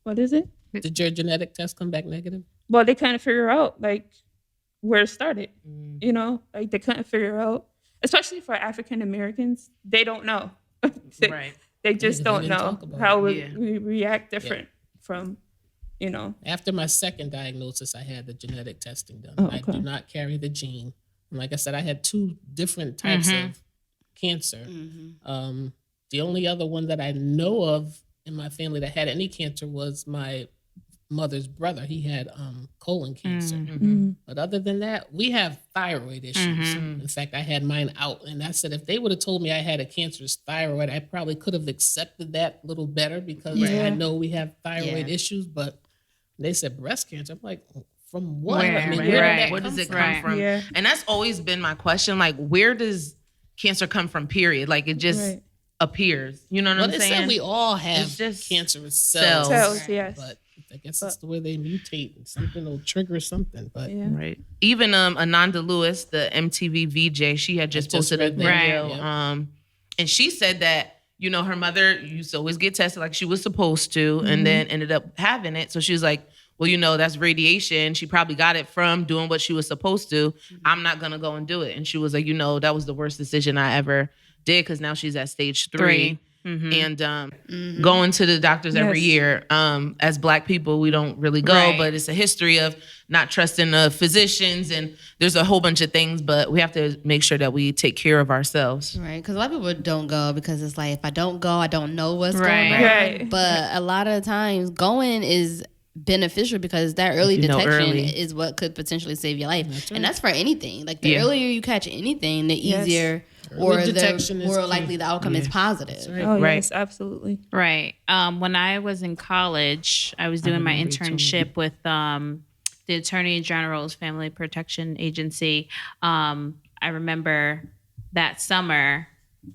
E: What is it?
D: Did your genetic test come back negative?
E: Well, they couldn't figure out like where it started.
A: Mm.
E: You know, like they couldn't figure out, especially for African Americans, they don't know. they,
A: Right.
E: they just
D: They
E: don't
D: didn't
E: know
D: talk about
E: how
A: it.
E: we,
A: Yeah.
E: we react different from, you know.
D: After my second diagnosis, I had the genetic testing done.
E: Oh,
D: I
E: okay.
D: do not carry the gene. And like I said, I had 2 different types of cancer. The only other one that I know of in my family that had any cancer was my mother's brother. He had colon cancer. But other than that, we have thyroid issues. In fact, I had mine out. And I said, if they would have told me I had a cancerous thyroid, I probably could have accepted that a little better because I know we have thyroid
C: Yeah.
D: issues. But they said breast cancer. I'm like, from what?
B: Where?
D: I mean,
A: Right.
D: where
B: Right.
D: did that
A: Where
D: come
A: does it
D: from?
A: come
B: Right.
A: from?
E: Yeah.
A: And that's always been my question. Like, where does cancer come from, period? Like, it just
E: Right.
A: appears. You know what
D: Well,
A: I'm
D: it
A: saying?
D: said we all have
A: It's just
D: cancerous
A: cells.
D: cells.
E: Cells, yes.
D: But I guess it's the way they mutate and something will trigger something. But
E: Yeah.
A: Right. Even Ananda Lewis, the MTV VJ, she had just
D: just
A: posted a
D: read that.
A: video.
D: Right.
A: And she said that, you know, her mother used to always get tested like she was supposed to and then ended up having it. So she was like, well, you know, that's radiation. She probably got it from doing what she was supposed to. I'm not going to go and do it. And she was like, you know, that was the worst decision I ever did because now she's at stage 3. And going to the doctors every
E: Yes.
A: year. As Black people, we don't really go,
B: Right.
A: but it's a history of not trusting the physicians, and there's a whole bunch of things. But we have to make sure that we take care of ourselves.
C: Right, because a lot of people don't go because it's like if I don't go, I don't know what's
B: Right.
C: going on.
E: Right.
C: But a lot of times, going is beneficial because that early
A: you know
C: detection
A: early.
C: is what could potentially save your life,
D: That's right.
C: and that's for anything. Like the
A: Yeah.
C: earlier you catch anything, the
E: Yes.
C: easier
D: Early
C: or the
D: detection is
C: more
D: key.
C: likely the outcome is positive.
D: That's right.
E: Oh,
A: Right.
E: yes, absolutely.
B: Right. When I was in college, I was doing my
A: remember you told me.
B: internship with the Attorney General's Family Protection Agency. I remember that summer,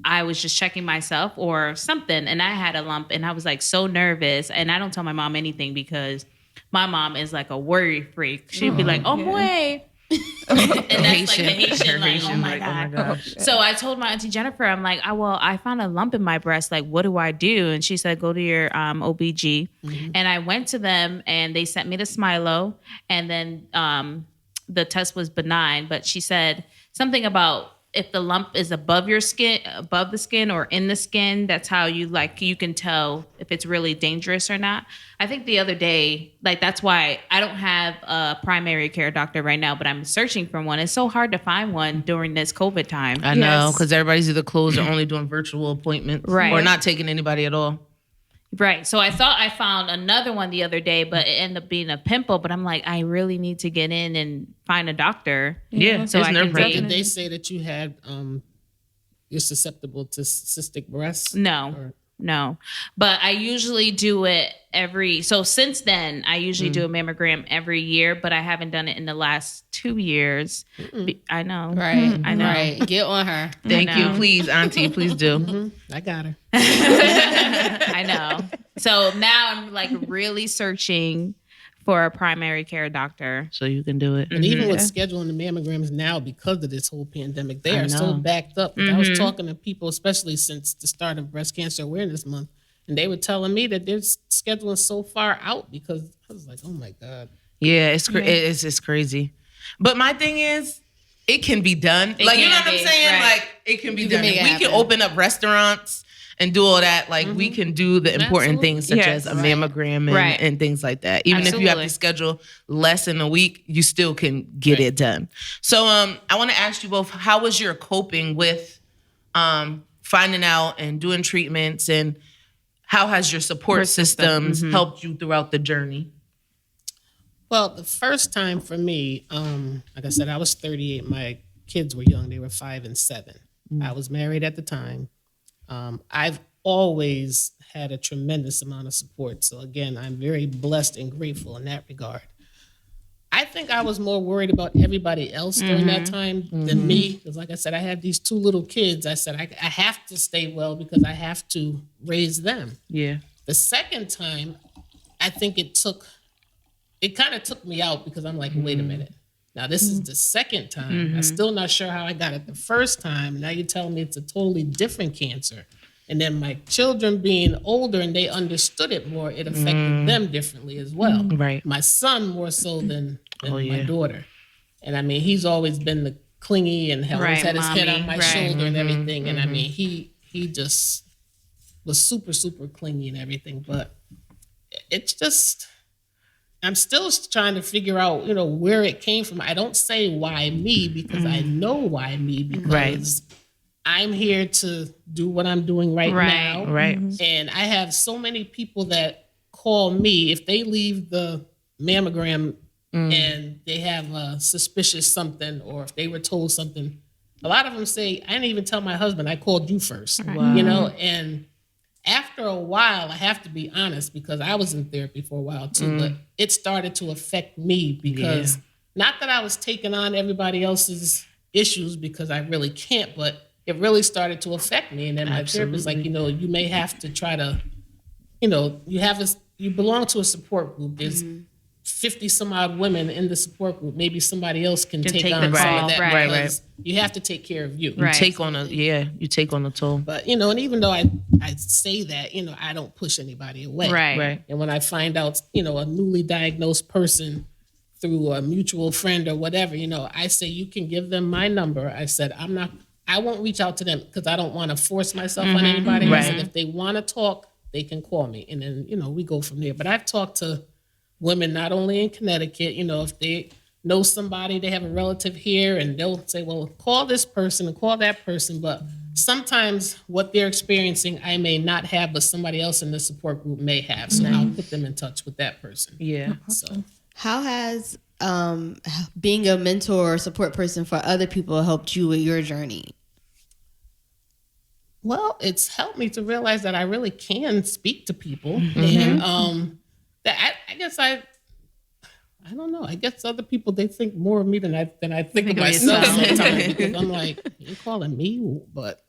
B: I was just checking myself or something, and I had a lump, and I was like so nervous. And I don't tell my mom anything because my mom is like a worry freak. She'd be like, "Oh boy." And that's like the Haitian, like, oh my God.
A: gosh.
B: So I told my auntie Jennifer, I'm like, I found a lump in my breast. Like, what do I do? And she said, go to your OBG. And I went to them and they sent me to Smilo. And then the test was benign. But she said something about if the lump is above the skin or in the skin, that's how you can tell if it's really dangerous or not. I think the other day, like that's why I don't have a primary care doctor right now, but I'm searching for one. It's so hard to find one during this COVID time.
A: I know,
E: Yes.
A: because everybody's either closed or only doing virtual appointments,
B: Right.
A: or not taking anybody at all.
B: Right. So I thought I found another one the other day, but it ended up being a pimple. But I'm like, I really need to get in and find a doctor.
A: Yeah,
B: So
A: it's
B: I can
A: nerve-wracking.
D: Did they say that you had you're susceptible to cystic breast?
B: No.
D: Or-
B: No, but I usually do it so since then, I usually do a mammogram every year, but I haven't done it in the last 2 years. I know.
C: Right,
B: I know.
C: Right, get on her.
A: Thank you,
B: know.
A: please, Auntie, please do.
D: I got her.
B: I know. So now I'm like really searching for a primary care doctor.
A: So you can do it.
D: And even with scheduling the mammograms now, because of this whole pandemic, they
A: I
D: are so
A: know.
D: backed up. I was talking to people, especially since the start of Breast Cancer Awareness Month, and they were telling me that they're scheduling so far out because I was like, oh my God.
A: Yeah, it's crazy. But my thing is, it can be done.
B: It
A: Like, you know
B: can
A: what I'm
B: be,
A: saying?
B: right.
A: Like, it can be
C: You can
A: done.
C: make
A: If
C: it
A: we can
C: happen.
A: open up restaurants and do all that. Like, we can do the important
D: Absolutely.
A: things such
E: Yes.
A: as a mammogram and,
B: Right.
A: and things like that. Even if you have
B: Absolutely.
A: to schedule less in a week, you still can get it done. So I want to ask you both, how was your coping with finding out and doing treatments, and how has your support systems helped you throughout the journey?
D: Well, the first time for me, like I said, I was 38. My kids were young. They were 5 and 7. I was married at the time. I've always had a tremendous amount of support. So again, I'm very blessed and grateful in that regard. I think I was more worried about everybody else during that time than me. Because like I said, I have these 2 little kids. I said, I have to stay well because I have to raise them.
A: Yeah.
D: The second time, I think it kind of took me out because I'm like, wait a minute. Now this is the second time. I'm still not sure how I got it the first time. Now you're telling me it's a totally different cancer. And then my children being older and they understood it more, it affected them differently as well.
A: Right.
D: My son more so than my
A: yeah.
D: daughter. And I mean, he's always been the clingy and always
B: Right,
D: had his head on my
B: mommy, right.
D: shoulder and everything. And I mean, he just was super, super clingy and everything. But it's just, I'm still trying to figure out, where it came from. I don't say why me because I know why me because I'm here to do what I'm doing right now.
A: Right.
D: And I have so many people that call me if they leave the mammogram and they have a suspicious something or if they were told something. A lot of them say, I didn't even tell my husband, I called you first, and after a while, I have to be honest because I was in therapy for a while too, but it started to affect me because not that I was taking on everybody else's issues because I really can't, but it really started to affect me. And then my therapist was like, you may have to try to, you belong to a support group. There's 50 some odd women in the support group. Maybe somebody else can take on some
A: call.
D: of that
A: Right.
D: because you have to take care of you.
A: You take on a toll.
D: But, and even though I say that, I don't push anybody away.
B: Right.
D: And when I find out, a newly diagnosed person through a mutual friend or whatever, I say, you can give them my number. I said, I won't reach out to them because I don't want to force myself on anybody. I said, if they want to talk, they can call me. And then, we go from there. But I've talked to women, not only in Connecticut, if they know somebody, they have a relative here and they'll say, well, call this person and call that person. But sometimes what they're experiencing, I may not have, but somebody else in the support group may have. So I'll put them in touch with that person.
A: Yeah.
D: So
C: How has being a mentor or support person for other people helped you with your journey?
D: Well, it's helped me to realize that I really can speak to people. And that I guess I don't know. I guess other people, they think more of me than I think of myself sometimes because I'm like, you calling me? But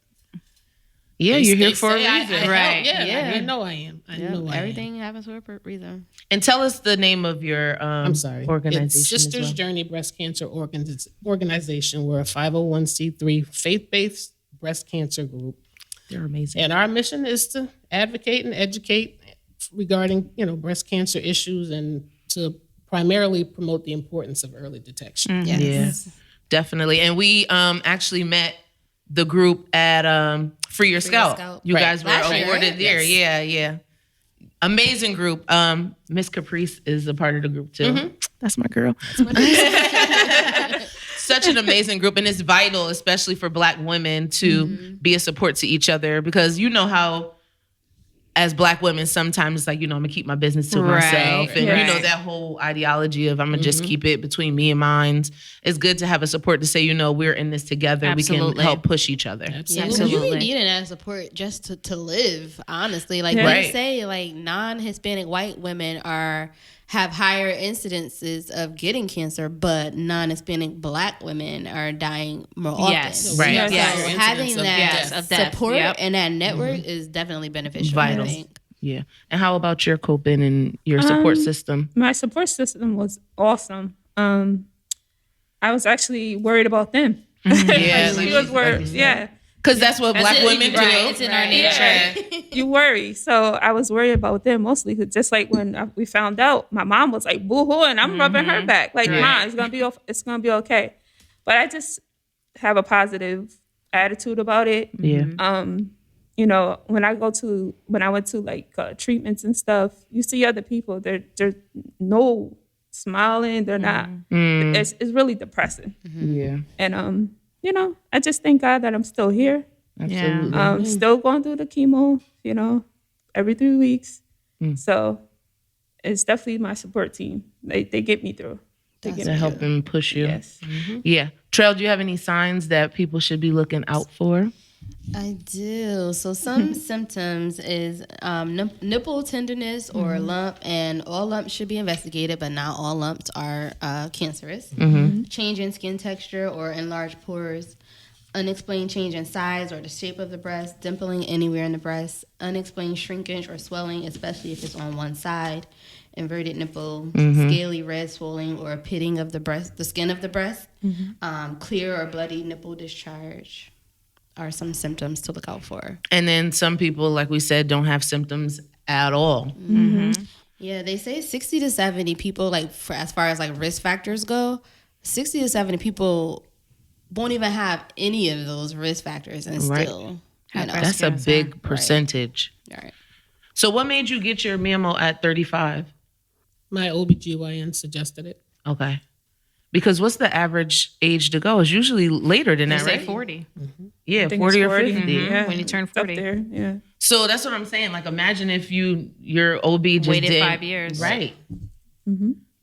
A: yeah, you're here for a reason.
B: Right.
D: I know I am. I know
C: Everything happens for a reason.
A: And tell us the name of your
D: I'm sorry.
A: organization.
D: It's Sisters
A: as well.
D: Journey Breast Cancer Organization. We're a 501c3 faith-based breast cancer group.
A: They're amazing.
D: And our mission is to advocate and educate regarding, breast cancer issues and to primarily promote the importance of early detection.
C: Yes.
A: Yeah, definitely. And we actually met the group at Free Your Scalp. You guys were
C: Last year,
A: awarded
C: right?
A: there. Yeah. Amazing group. Miss Caprice is a part of the group too. That's my girl. Such an amazing group, and it's vital, especially for Black women, to be a support to each other because you know how, as Black women, sometimes it's like, I'm gonna keep my business to myself, and that whole ideology of I'm gonna just keep it between me and mine. It's good to have a support to say, we're in this together.
B: Absolutely.
A: We can help push each other.
D: Absolutely.
C: You really need that support just to live, honestly. Like they say, like non-Hispanic white women have higher incidences of getting cancer, but non-Hispanic Black women are dying more often.
B: Yes.
A: Right.
C: So
D: Yes.
C: having that
B: of death.
C: support
B: Yep.
C: and that network is definitely beneficial.
A: Vital.
C: I think.
A: Yeah. And how about your coping and your support system?
E: My support system was awesome. I was actually worried about them.
A: Yeah,
E: She was worried. Yeah.
A: Because that's what Black women do.
B: It's in our nature.
E: You worry. So I was worried about them mostly. 'Cause just like when we found out, my mom was like boo-hoo, and I'm rubbing her back. Like, Mom, it's gonna be okay. But I just have a positive attitude about it.
A: Yeah.
E: When I went to like treatments and stuff, you see other people. They're no smiling. They're not. It's really depressing.
A: Yeah.
E: And I just thank God that I'm still here.
A: Absolutely.
E: Still going through the chemo, every 3 weeks. So it's definitely my support team. They get me through.
A: To help and push you.
E: Yes.
A: Yeah. Trail, do you have any signs that people should be looking out for?
C: I do. So some symptoms is nipple tenderness or lump, and all lumps should be investigated, but not all lumps are cancerous. Change in skin texture or enlarged pores, unexplained change in size or the shape of the breast, dimpling anywhere in the breast, unexplained shrinkage or swelling, especially if it's on one side, inverted nipple, scaly red swelling or pitting of the breast, the skin of the breast, clear or bloody nipple discharge are some symptoms to look out for.
A: And then some people, like we said, don't have symptoms at all.
C: Yeah, they say 60 to 70 people, like for as far as like risk factors go, 60 to 70 people won't even have any of those risk factors and still, you know.
A: That's a big percentage.
C: Right.
A: So what made you get your mammo at 35?
D: My OBGYN suggested it.
A: Okay. Because what's the average age to go? It's usually later than that,
B: Say
A: right?
B: 40
A: Yeah,
E: I think
A: 40
E: it's
A: or 50.
E: Yeah.
B: when you turn
E: It's up
B: 40.
E: there. Yeah.
A: So that's what I'm saying. Like, imagine if your OB just
B: Waited
A: did
B: 5 years.
A: Right.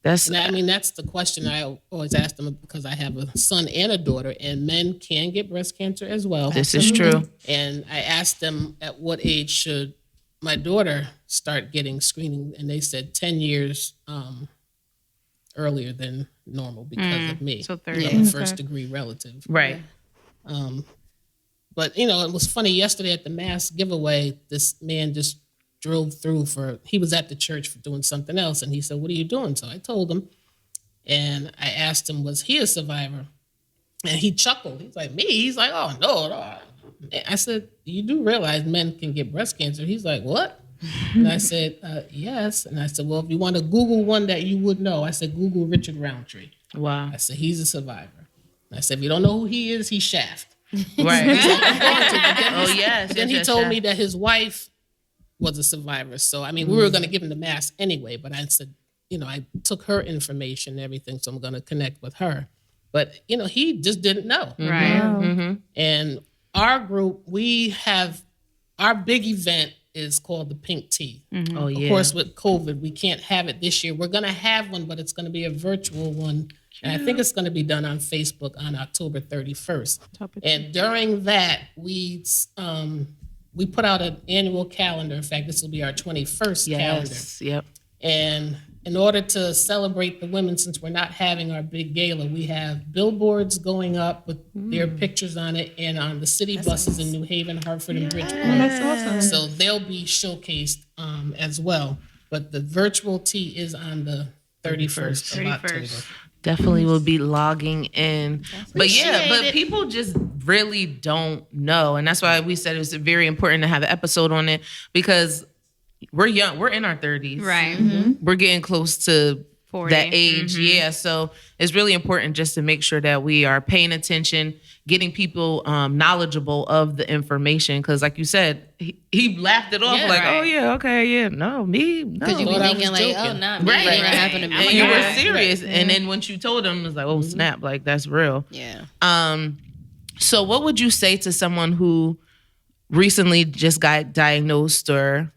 A: That's
D: And I mean, that's the question I always ask them because I have a son and a daughter, and men can get breast cancer as well.
A: this is true.
D: And I asked them at what age should my daughter start getting screening, and they said 10 years earlier than normal because of me.
B: So 30.
D: I'm a first degree relative.
A: Right.
D: But, you know, it was funny yesterday at the mass giveaway, this man just drove through he was at the church for doing something else. And he said, "What are you doing?" So I told him, and I asked him, was he a survivor? And he chuckled. He's like, "Me?" He's like, "Oh, no. I said, "You do realize men can get breast cancer?" He's like, "What?" And I said, "Yes." And I said, "Well, if you want to Google one that you would know," I said, "Google Richard Roundtree."
A: Wow.
D: I said, "He's a survivor." And I said, "If you don't know who he is, he's Shaft."
A: Right.
D: Oh,
A: yes.
D: Then he
A: yes,
D: told
A: yes.
D: me that his wife was a survivor. So, I mean, we were going to give him the mass anyway, but I said, you know, I took her information and everything, so I'm going to connect with her. But, you know, he just didn't know.
B: Right.
D: And our group, our big event is called the Pink Tea.
A: Oh, yeah.
D: Of course, with COVID, we can't have it this year. We're going to have one, but it's going to be a virtual one. And I think it's going to be done on Facebook on October 31st. And during that, we put out an annual calendar. In fact, this will be our 21st calendar.
A: Yes. Yep.
D: And in order to celebrate the women, since we're not having our big gala, we have billboards going up with their pictures on it and on the city buses in New Haven, Hartford, and Bridgeport.
E: That's awesome.
D: So they'll be showcased as well. But the virtual tea is on the 31st of October.
A: Definitely will be logging in. But yeah, but people just really don't know. And that's why we said it was very important to have an episode on it, because we're young. We're in our 30s.
B: Right.
A: We're getting close to
B: 40.
A: that age. Yeah. So it's really important just to make sure that we are paying attention, getting people knowledgeable of the information. Because like you said, he laughed it off oh, yeah, okay, yeah. No, me, no.
C: Because you be
D: Thought I
C: thinking
D: was
C: like,
D: joking.
C: oh, not me.
A: Right.
C: It ain't happened to me.
A: And you were
B: God.
A: serious. And then once you told him, it was like, oh, snap, like that's real.
C: Yeah.
A: So what would you say to someone who recently just got diagnosed, or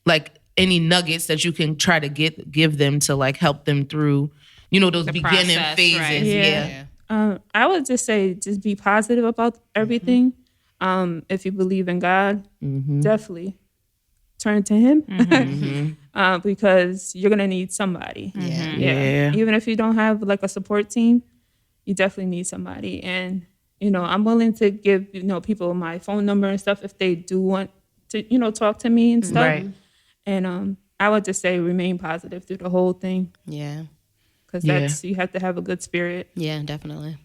A: like any nuggets that you can try to give them to like help them through, you know, those beginning
B: process,
A: phases?
B: right.
A: Yeah.
E: I would just say, just be positive about everything. If you believe in God, definitely turn to Him because you're gonna need somebody.
A: Yeah.
E: Even if you don't have like a support team, you definitely need somebody. And you know, I'm willing to give people my phone number and stuff if they do want to talk to me and stuff.
A: Right.
E: And I would just say remain positive through the whole thing,
C: Yeah.
E: because you have to have a good spirit.
C: Yeah, definitely.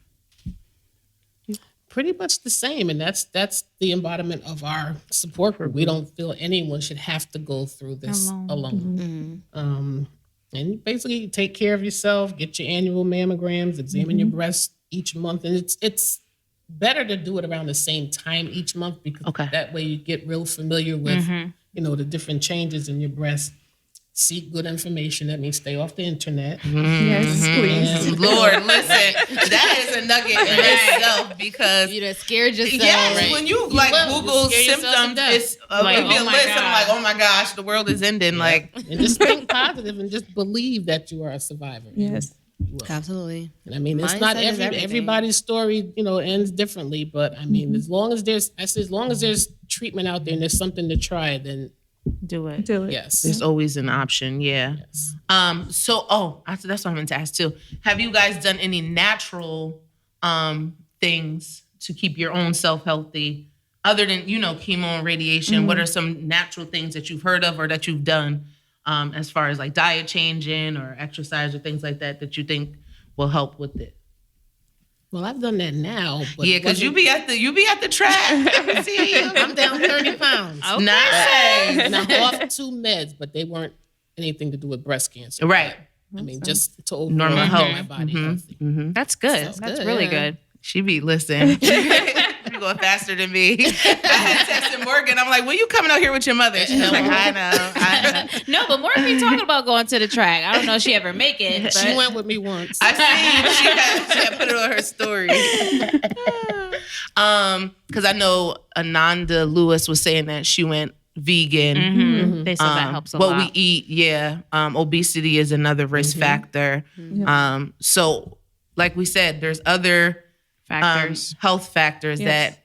D: Pretty much the same, and that's the embodiment of our support group. We don't feel anyone should have to go through this alone. And basically take care of yourself, get your annual mammograms, examine your breasts each month, and it's better to do it around the same time each month, because that way you get real familiar with the different changes in your breast. seek good information. That means stay off the internet.
E: Yes, please.
D: And-
A: Lord, listen, that is a nugget in itself because
C: You done scared yourself.
A: yes,
D: right.
A: when you
D: You
A: like
D: will.
A: Google
D: You scare yourself to
A: symptoms,
D: death.
A: it's
B: Like,
A: it'll be
B: oh
A: a
B: my
A: list.
B: God.
A: I'm like, oh my gosh, the world is ending. Like,
D: and just think positive and just believe that you are a survivor.
E: Yes.
C: Absolutely.
D: And I mean, it's
C: Mindset
D: not
C: is everything.
D: everybody's story, ends differently. But I mean, as long as there's treatment out there and there's something to try, then
B: Do it.
E: Do it.
D: yes.
A: there's always an option. Yeah.
D: Yes.
A: That's what I meant to ask too. Have you guys done any natural things to keep your own self healthy, other than chemo and radiation? What are some natural things that you've heard of or that you've done, as far as like diet changing or exercise or things like that you think will help with it?
D: Well, I've done that now. But
A: Yeah, because you be at the track. I see you.
D: I'm down 30 pounds.
A: Nice.
D: And I'm off 2 meds, but they weren't anything to do with breast cancer.
A: Right.
D: I mean, just to overall
A: Normal
D: keep
A: health.
D: my body
A: Mhm.
D: healthy.
B: That's good.
C: Sounds
B: That's
C: good,
B: really
C: yeah.
B: good.
A: She be listen. You going faster than me. I had texted Morgan. I'm like, when you coming out here with your mother? She's like, I know.
B: No, but Morgan be talking about going to the track. I don't know if she ever make it. But
D: She went with me once.
A: I see she had put it on her story. Because I know Ananda Lewis was saying that she went vegan.
B: They said that helps a
A: what
B: lot.
A: we eat, yeah. Obesity is another risk factor. So, like we said, there's other
B: Factors.
A: health factors that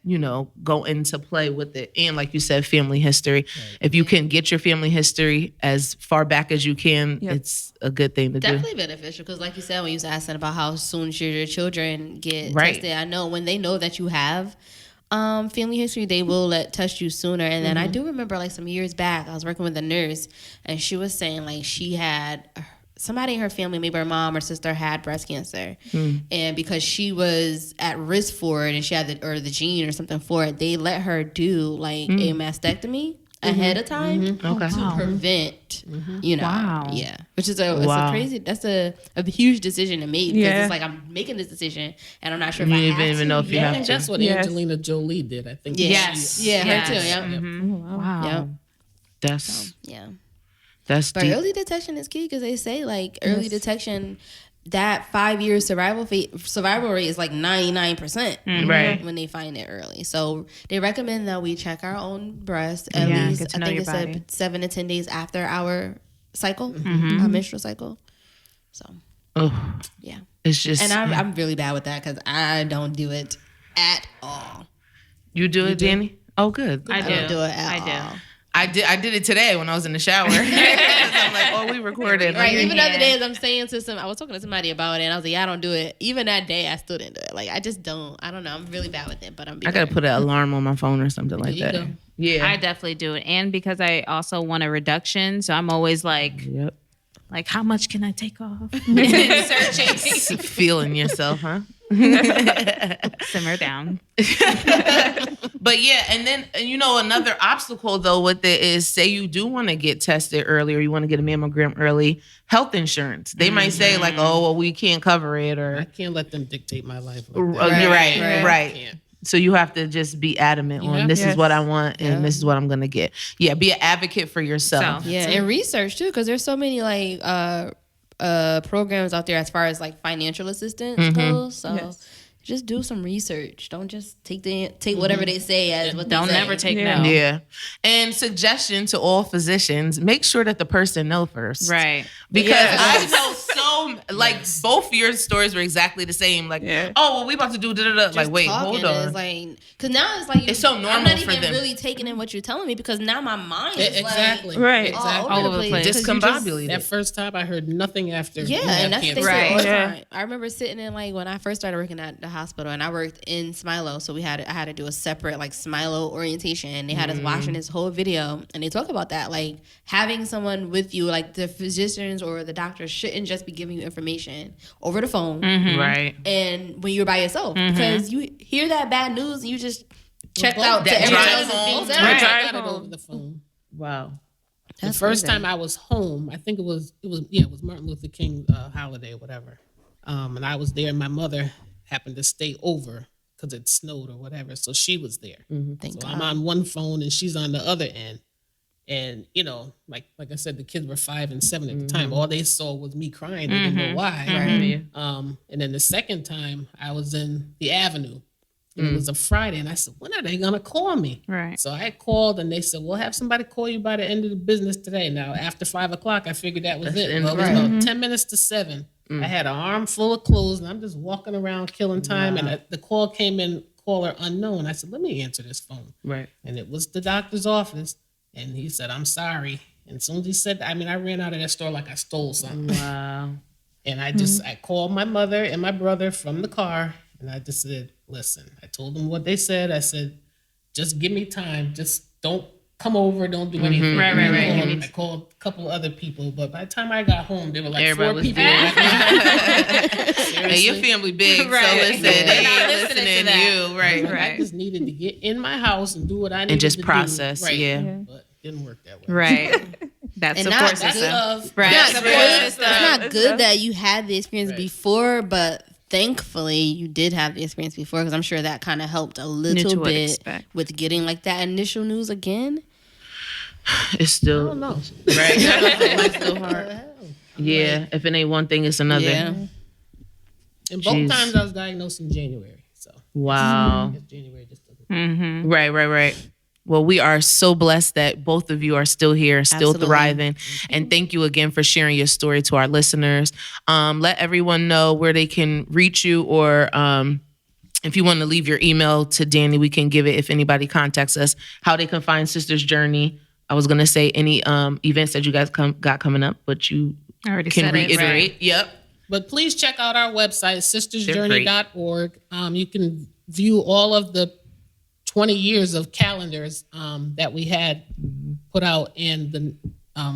A: go into play with it, and like you said, family history. If you can get your family history as far back as you can, it's a good thing to
C: Definitely beneficial because, like you said, when you was asking about how soon should your children get
A: Right.
C: tested, I know when they know that you have family history, they will test you sooner. And then I do remember, like some years back, I was working with a nurse, and she was saying like she had somebody in her family, maybe her mom or sister, had breast cancer, and because she was at risk for it and she had the gene or something for it, they let her do like a mastectomy ahead of time
A: Okay.
C: to prevent,
B: Wow.
C: yeah, which is it's
A: Wow.
C: a crazy, that's a huge decision to make because
E: Yeah.
C: it's like I'm making this decision and I'm not sure if
A: You
C: I
A: don't
C: have
A: even
C: to.
A: know if you
C: yet.
A: have
D: I think
A: to.
D: that's what
E: Yes.
D: Angelina Jolie did. I think.
B: Yes.
C: Yeah, her
B: Yes.
C: too. Yeah,
B: Wow.
C: yeah,
A: That's
C: yeah. But
A: deep.
C: early detection is key because they say like early detection, that 5 year survival rate is like 99%.
A: Right.
C: When they find it early. So they recommend that we check our own breast at
B: Yeah,
C: least,
B: get to
C: I
B: know
C: think
B: your
C: it
B: body.
C: said 7 to 10 days after our cycle, our menstrual cycle. So,
A: Oh,
C: yeah.
A: it's just.
C: And I'm really bad with that because I don't do it at all.
A: you do it, Danny? Oh, good.
B: I
C: I
B: do.
C: don't do it at
B: I do.
C: all.
A: I did it today when I was in the shower. 'Cause I'm like, oh, we recorded.
C: Right. Even the
B: Yeah.
C: other days I'm saying I was talking to somebody about it and I was like, yeah, I don't do it. Even that day I still didn't do it. Like I just don't. I don't know. I'm really bad with it, but I'm
A: I gotta put an alarm on my phone or something like
D: you
A: that.
D: go.
A: Yeah.
B: I definitely do it. And because I also want a reduction, so I'm always like,
A: Yep.
B: how much can I take off? Searching.
A: Feeling yourself, huh?
B: Simmer down.
A: But yeah, and then another obstacle though with it is, say you do want to get tested early or you want to get a mammogram early, health insurance. They might say like, oh, well, we can't cover it,
D: I
A: or
D: can't let them dictate my life.
A: you're
D: Like that.
A: right.
D: I can't.
A: So you have to just be adamant on
D: Yeah.
A: this is
E: Yes.
A: what I want and
C: Yeah.
A: this is what I'm gonna get. Yeah, be an advocate for yourself.
B: So-
C: Yeah, and research too, because there's so many like programs out there as far as like financial assistance goes. So
E: Yes.
C: just do some research. Don't just take whatever they say as what they
B: Don't
C: say.
B: never take
E: Yeah.
B: no.
A: Yeah. And suggestion to all physicians, make sure that the person know first.
B: Right.
A: Because
C: Yes.
A: I know both your stories were exactly the same. Like,
E: Yeah.
A: oh, well, we about to do da-da-da. Like,
C: Just
A: wait,
C: talking
A: hold on.
C: is like, because now it's like
A: It's so
C: I'm
A: normal
C: not
A: for
C: even
A: them.
C: really taking in what you're telling me because now my mind is
D: Exactly.
E: Right.
C: like
D: Exactly.
C: all over the place. 'Cause you just-
A: Discombobulated.
D: That first time I heard nothing after.
C: Yeah,
D: you have
C: and that's
D: cancer.
C: what they say all the
E: Yeah.
C: time. I remember sitting in like when I first started working at the hospital, and I worked in Smilo, so I had to do a separate like Smilo orientation. And they had us watching this whole video, and they talk about that, like having someone with you, like the physicians or the doctors shouldn't just be giving you information over the phone,
A: Right.
C: and when you're by yourself, because you hear that bad news, and you just checked
D: both-
C: out to
A: that
C: everything
A: drive
C: else is being
A: home.
C: said.
D: I
E: Right.
D: got it over the phone.
A: Wow.
C: That's
D: the first
C: crazy.
D: time I was home, I think it was Martin Luther King holiday or whatever, and I was there, and my mother happened to stay over because it snowed or whatever, so she was there.
C: Thank
D: So
C: God.
D: I'm on one phone and she's on the other end, And, like I said, the kids were 5 and 7 at the time. All they saw was me crying. They didn't know why. And then the second time I was in the Avenue. And it was a Friday. And I said, when are they going to call me?
B: Right.
D: So I called and they said, we'll have somebody call you by the end of the business today. Now, after 5 o'clock, I figured that was it. Well, it was about 10 minutes to 7. I had an arm full of clothes and I'm just walking around killing time. And the call came in, caller unknown. I said, let me answer this phone.
A: Right.
D: And it was the doctor's office. And he said, I'm sorry. And as soon as he said that, I ran out of that store like I stole something.
A: Wow.
D: And I called my mother and my brother from the car. And I just said, listen, I told them what they said. I said, just give me time. Just don't come over. Don't do anything.
B: Right.
D: I called a couple other people. But by the time I got home, there were like
A: Everybody
D: 4 people.
A: Hey, your family big,
B: Right.
A: so listen,
B: They're
A: they
B: not
A: ain't
B: listening
A: listening
B: to
A: to
B: that.
A: you, right?
D: I just needed to get in my house and do what I needed
A: And just
D: to
A: process,
D: do. Right.
A: yeah.
D: But it didn't work that way.
B: Right. That's
C: And
B: support
C: not-
D: That's
B: system.
D: love.
B: Right.
C: It's
B: Support
C: not,
B: system.
C: it's not
E: It's
C: good
E: not-
C: that you had the experience
D: Right.
C: before, but thankfully you did have the experience before because I'm sure that kind of helped a little
B: to what
C: bit
B: expect.
C: with getting like that initial news again.
A: It's still
D: I don't know.
A: right. It's still hard. Yeah, if it ain't one thing, it's another.
C: Yeah.
D: And both
A: Jeez.
D: times I was diagnosed in January. So
A: Wow.
D: I guess January just doesn't.
A: Right. Well, we are so blessed that both of you are still here, still
C: Absolutely.
A: thriving. And thank you again for sharing your story to our listeners. Let everyone know where they can reach you, or if you want to leave your email to Danny, we can give it if anybody contacts us, how they can find Sisters Journey. I was going to say any events that you guys got coming up, but you
B: I already
A: can
B: said it.
A: reiterate.
B: Right.
A: Yep.
D: But please check out our website,
A: great.
D: sistersjourney.org. You can view all of the 20 years of calendars that we had put out, and the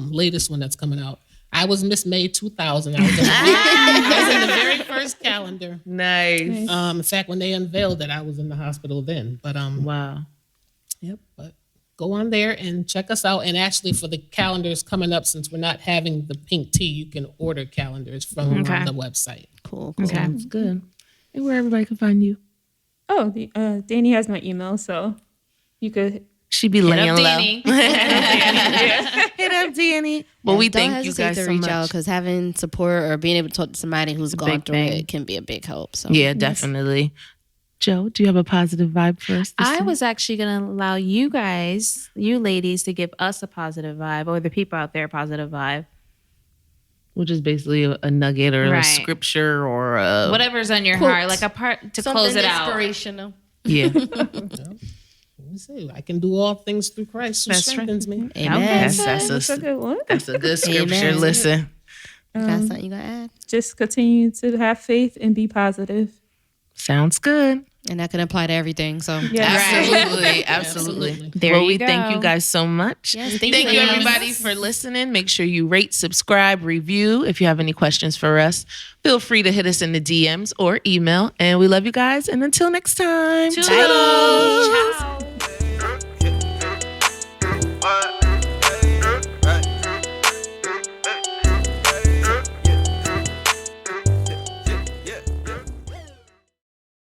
D: latest one that's coming out. I was Miss May 2000. I was in the very first calendar.
A: Nice.
D: In fact, when they unveiled it, I was in the hospital then. But
A: Wow.
D: yep. But go on there and check us out. And actually, for the calendars coming up, since we're not having the pink tea, you can order calendars from
B: Okay.
D: the website.
C: Cool.
B: Okay.
A: That's good. And where everybody can find you.
E: Oh, Danny has my email, so you could.
A: She be
B: Hit
A: laying
B: up
A: low.
B: Danny.
A: Hit up Danny. Well, we
C: Don't
A: thank you
C: hesitate
A: guys
C: to
A: so
C: reach
A: much.
C: out because having support or being able to talk to somebody who's
A: a
C: gone
A: big
C: through
A: thing.
C: it can be a big help. So
A: Yeah, definitely. Joe, do you have a positive vibe for us?
B: I was actually going to allow you guys, you ladies, to give us a positive vibe, or the people out there a positive vibe.
A: Which is basically a nugget or a
B: Right.
A: scripture or a
B: Whatever's on your
C: Quote.
B: heart, like a part to
C: something
B: close it out.
C: inspirational.
A: yeah.
D: Let me say, I can do all things through Christ who
B: That's
D: strengthens me.
C: Amen.
A: That's
E: That's a good one.
A: that's a good scripture.
C: Amen.
A: Listen,
C: Got something you gotta add?
E: Just continue to have faith and be positive.
A: sounds good.
C: And that can apply to everything. So
A: Absolutely, absolutely.
B: There
A: well,
B: you
A: we thank
B: go.
A: you guys so much.
C: Yes,
A: thank you
C: ladies.
A: everybody for listening. Make sure you rate, subscribe, review. If you have any questions for us, feel free to hit us in the DMs or email. And we love you guys. And until next time,
B: Toodles.